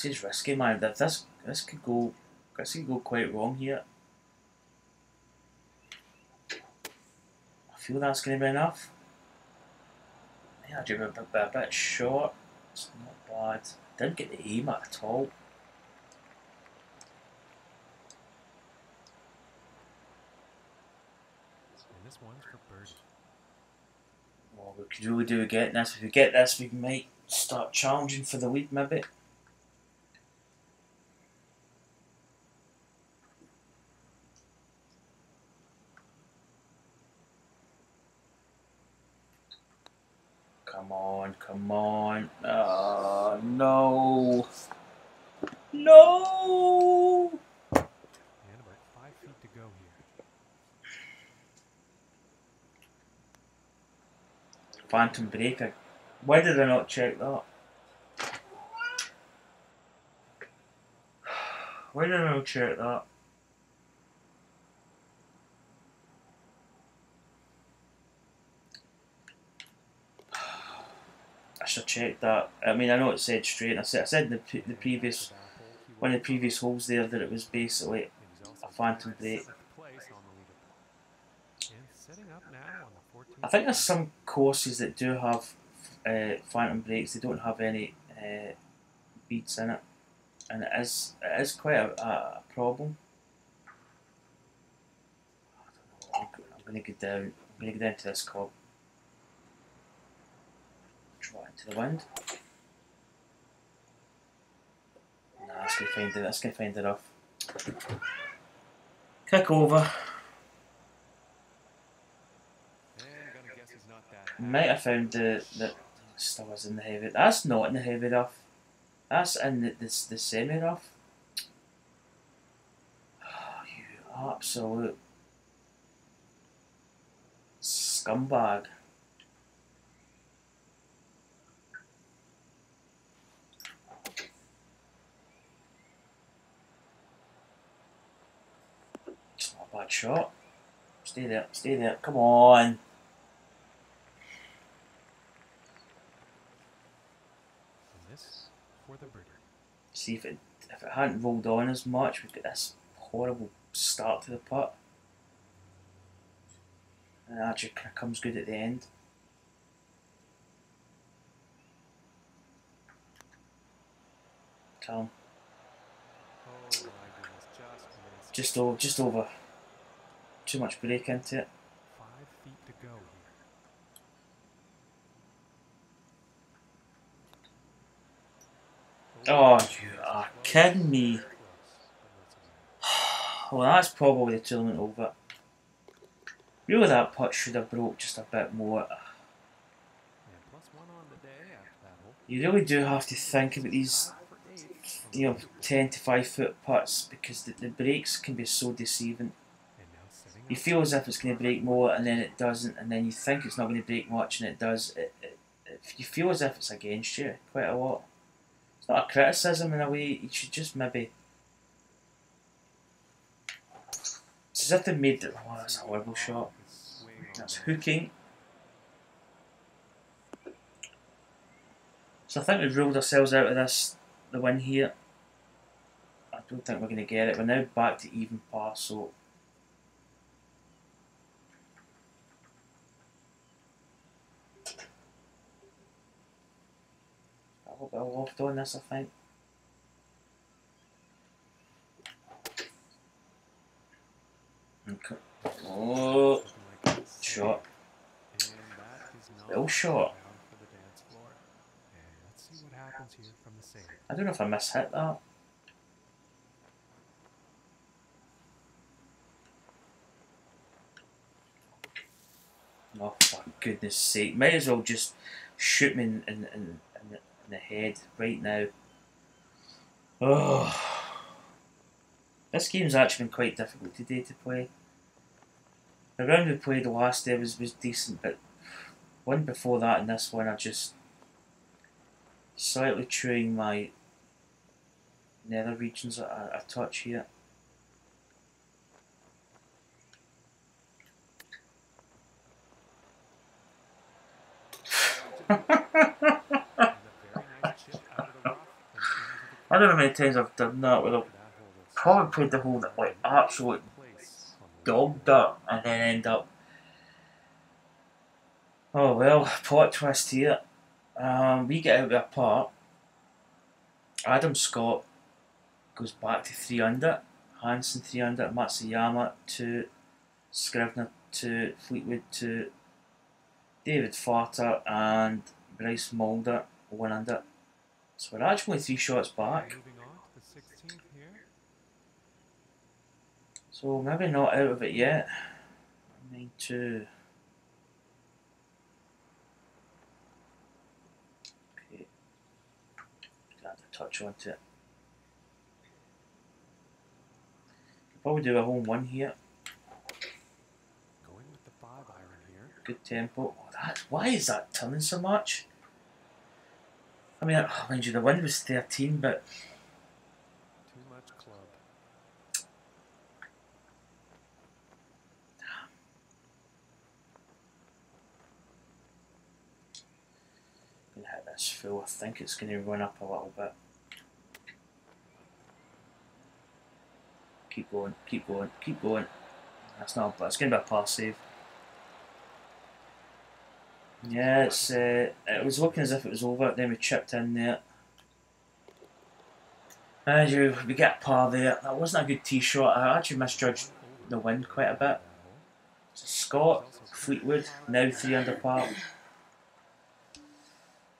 is risky, man. This could go quite wrong here. I feel that's going to be enough. Yeah, I do a bit short. It's not bad. Didn't get the aim at all. And this one's for birdie. Well, we could really do getting this. If we get this, we might start challenging for the lead, maybe. Come on, come on. Oh, no. No! And about 5 feet to go here. Phantom breaker. Why did I not check that? Why did I not check that? I should check that. I mean, I know it said straight. I said in the previous one of the previous holes there that it was basically a phantom break. I think there's some courses that do have phantom breaks. They don't have any beats in it, and it is quite a problem. I don't know. I'm going to go down. I'm going to go down to this club. Draw into the wind. Nah, that's going to find it. That's going to find it off. Kick over. Might have found that still was in the heavy. That's not in the heavy rough. That's in the semi rough. Oh, you absolute scumbag. It's not a bad shot. Stay there, stay there. Come on. For the birdie. See if it hadn't rolled on as much, we've got this horrible start to the putt. And it actually kind of comes good at the end. Calm. Oh my goodness, just over. Too much break into it. 5 feet to go here. Oh, you are kidding me. Well, that's probably the tournament over. Really, that putt should have broke just a bit more. You really do have to think about these, 10 to 5 foot putts, because the breaks can be so deceiving. You feel as if it's going to break more and then it doesn't, and then you think it's not going to break much and it does. You feel as if it's against you quite a lot. It's not a criticism in a way, you should just maybe... It's as if they made it... Oh, that's a horrible shot. That's hooking. So I think we've ruled ourselves out of this, the win here. I don't think we're going to get it. We're now back to even par, so... A little bit of loft on this, I think. Okay. Oh, shot. Little shot. I don't know if I mishit that. Oh, for goodness sake. Might as well just shoot me in the head right now. Oh. This game's actually been quite difficult today to play. The round we played the last day was decent, but one before that and this one, I just slightly chewing my nether regions a touch here. I don't know how many times I've done that where I've probably played the whole like absolute dog dirt and then end up. Oh well, plot twist here. We get out of a par. Adam Scott goes back to 3 under. Hansen 3 under. Matsuyama 2. Scrivener 2. Fleetwood 2. David Farter and Bryce Mulder 1 under. So we're actually 3 shots back. So maybe not out of it yet. 9-2. Okay. Got to touch onto it. Could probably do a hole 1 here. Good tempo. Oh, why is that turning so much? I mean, mind you, the wind was 13, but Too much club. I'm gonna hit this full. I think it's gonna run up a little bit. Keep going, keep going, keep going. That's not, but it's gonna be a par save. Yeah, it was looking as if it was over, then we chipped in there. And we get a par there. That wasn't a good tee shot. I actually misjudged the wind quite a bit. So Scott, Fleetwood, now 3 under par.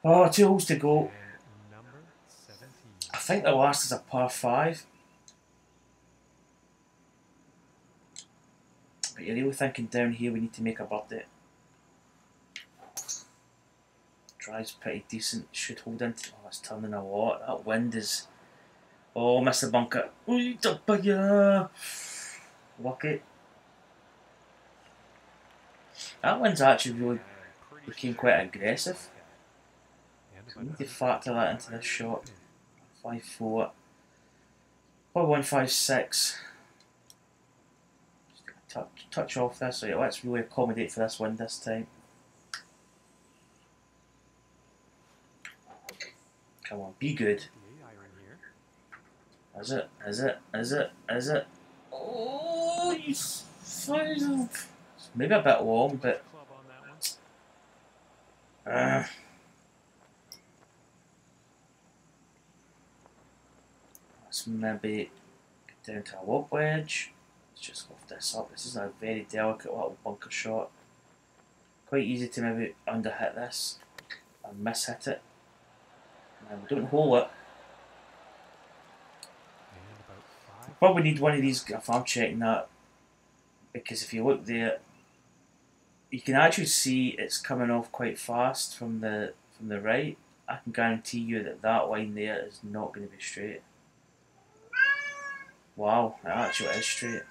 Oh, 2 holes to go. I think the last is a par 5. But you're really thinking down here we need to make a birdie. Drive's pretty decent, should hold into. Oh, it's turning a lot. That wind is. Oh, missed the bunker. Lucky. That wind's actually really became quite aggressive. So we need to factor that into this shot. 5-4. Probably 1-5-6. Touch off this. So yeah, let's really accommodate for this wind this time. Come on, be good. Is it? Is it? Is it? Is it? Oh, you son of... Maybe a bit long, but... Let's maybe get down to a lob wedge. Let's just lift this up. This is a very delicate little bunker shot. Quite easy to maybe underhit this and miss hit it. And we don't hole it. probably need one of these if I'm checking that, because if you look there, you can actually see it's coming off quite fast from the right. I can guarantee you that that line there is not going to be straight. Wow, it actually is straight.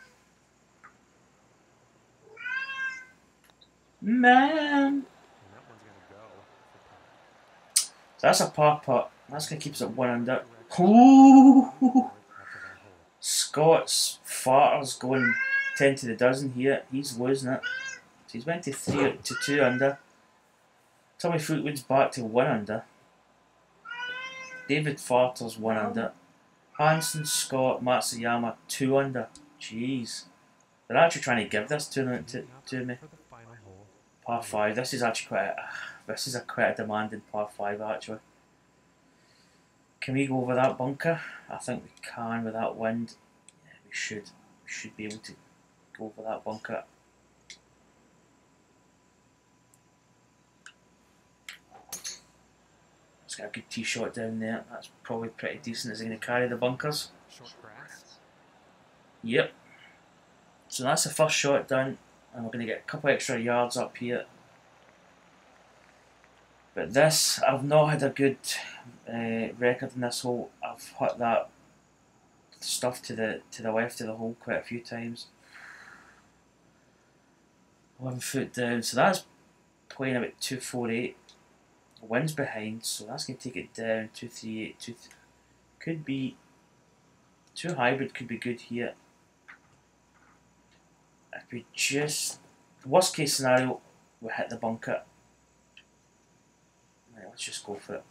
Man. And that one's going to go for par. So that's a par putt. That's going to keep us at 1 under. Ooh. After that hole. Scott's farters going 10 to the dozen here. He's losing it. So he's went to 3 to 2 under. Tommy Fleetwood's back to 1 under. David Farter's 1 under. Hansen, Scott, Matsuyama 2 under. Jeez. They're actually trying to give this tournament to me. Par 5. This is actually quite a demanding par 5 actually. Can we go over that bunker? I think we can with that wind. Yeah, we should. We should be able to go over that bunker. Let's get a good tee shot down there. That's probably pretty decent. Is it going to carry the bunkers? Short grass. Yep. So that's the first shot done, and we're going to get a couple extra yards up here. But this, I've not had a good record in this hole. I've hit that stuff to the left of the hole quite a few times. 11 foot down, so that's playing about 248. The wind's behind, so that's going to take it down 238. Could be 2 hybrid, could be good here. If we just, worst case scenario, we hit the bunker. Right, let's just go for it.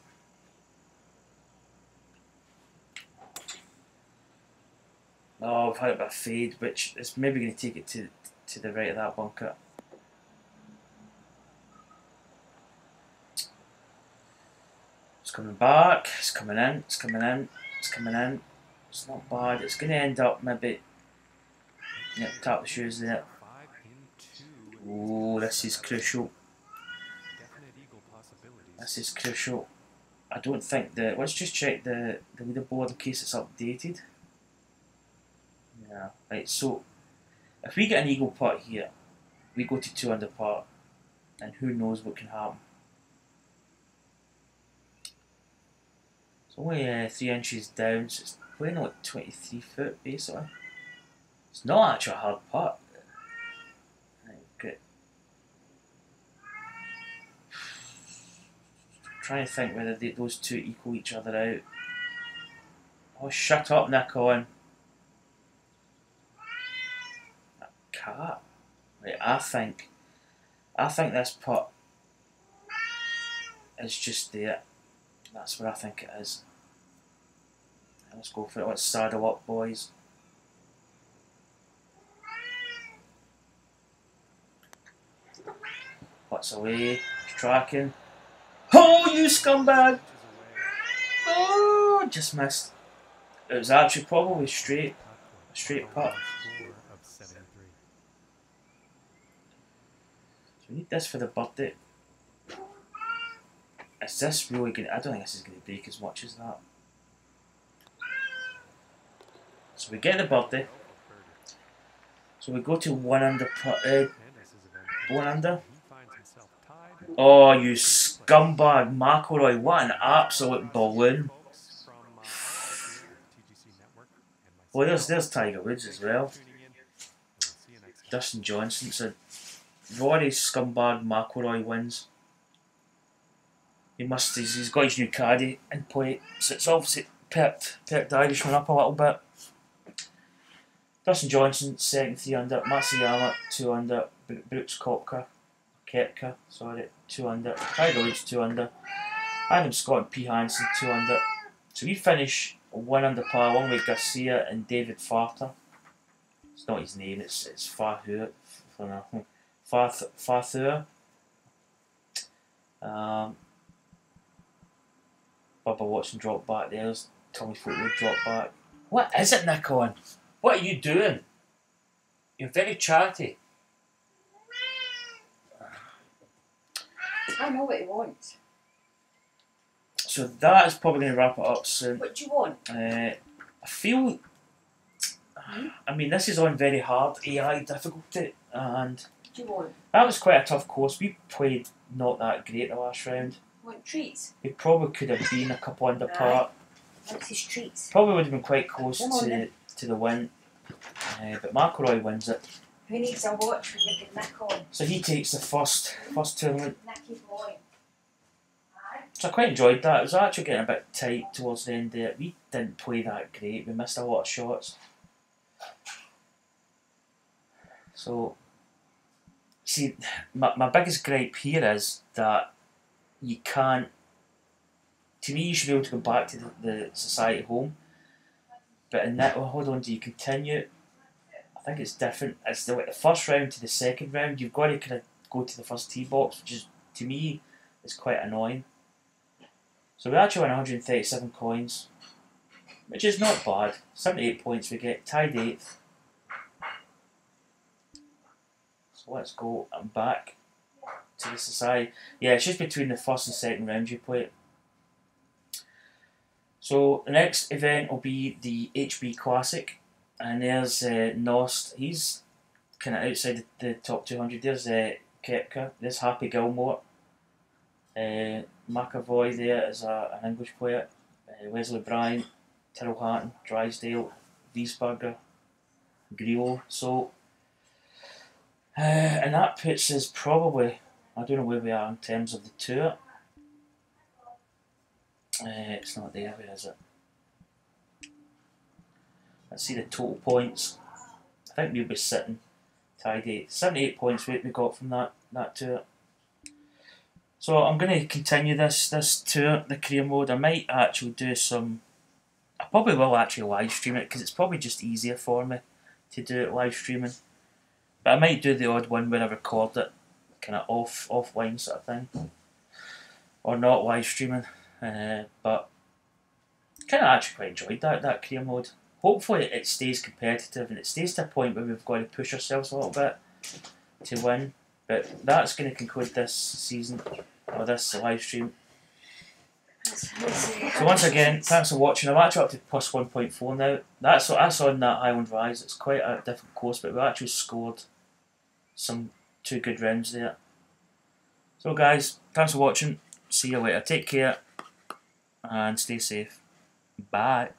Oh, we've had a bit of fade, which is maybe going to take it to the right of that bunker. It's coming back, it's coming in, it's coming in, it's coming in. It's not bad, it's going to end up maybe. Yep, tap the shoes there. Oh, this is crucial. This is crucial. I don't think that. Let's just check the leaderboard in case it's updated. Yeah, right, so if we get an eagle putt here, we go to 2 under par, and who knows what can happen. It's only 3 inches down, so it's playing like 23 foot basically. It's not actually a hard putt. Right, okay. Trying to think whether those two equal each other out. Oh, shut up, Nicole. That cat. Right, I think this putt is just there. That's what I think it is. Let's go for it. Let's saddle up, boys. Putt's away. He's tracking. Oh, you scumbag! Oh, just missed. It was actually probably a straight putt. So we need this for the birdie. Is this really going to... I don't think this is going to break as much as that. So we get the birdie. So we go to 1 under putt. 1 under. Oh, you scumbag, McIlroy! What an absolute balloon! Well, there's Tiger Woods as well. Dustin Johnson. So Rory scumbag McIlroy wins. He's got his new caddy in play, so it's obviously perked the Irishman up a little bit. Dustin Johnson, second 3 under. Matsuyama 2 under. Brooks Koepka, sorry, 2 under. Tiger Woods 2 under. Adam Scott and P. Hansen 2 under. So we finish 1 under par along with Garcia and David Farter. It's not his name, it's Farthur. Bubba Watson dropped back there. There's Tommy Fleetwood dropped back. What is it, Nicole? What are you doing? You're very chatty. I know what he wants. So that is probably going to wrap it up soon. What do you want? I feel I mean, this is on very hard AI difficulty, and What do you want? that was quite a tough course. We played not that great the last round. Want treats? We probably could have been a couple under par. What's his treats? Probably would have been quite close Come on, then. to the win. But McIlroy wins it. Who needs a watch with the knack on? So he takes the first tournament. Knacky boy. Aye. So I quite enjoyed that. It was actually getting a bit tight towards the end of it. We didn't play that great. We missed a lot of shots. So, see, my biggest gripe here is that you can't. To me, you should be able to go back to the society home. But in that, well, hold on, do you continue? I think it's different. It's the first round to the second round. You've got to kind of go to the first tee box, which is, to me, is quite annoying. So we actually won 137 coins, which is not bad. 78 points we get, tied 8th. So let's go. I'm back to the society. Yeah, it's just between the first and second round you play it. So the next event will be the HB Classic, and there's Nost. He's kind of outside the top 200. There's Koepka. There's Happy Gilmore. McAvoy there is an English player. Wesley Bryant, Tyrrell Hatton, Drysdale, Wiesberger, Grillo. So, and that puts us probably, I don't know where we are in terms of the tour. It's not there, where is it? Let's see the total points. I think we'll be sitting tied 8. 78 points we got from that tour. So I'm going to continue this tour, the career mode. I might actually do some. I probably will actually live stream it because it's probably just easier for me to do it live streaming. But I might do the odd one where I record it, kind of offline sort of thing, or not live streaming. But kind of actually quite enjoyed that career mode. Hopefully it stays competitive and it stays to a point where we've got to push ourselves a little bit to win. But that's going to conclude this season, or this live stream. So once again, thanks for watching. I'm actually up to plus 1.4 now. That's on that Island Rise. It's quite a difficult course, but we actually scored some 2 good rounds there. So guys, thanks for watching. See you later. Take care and stay safe. Bye.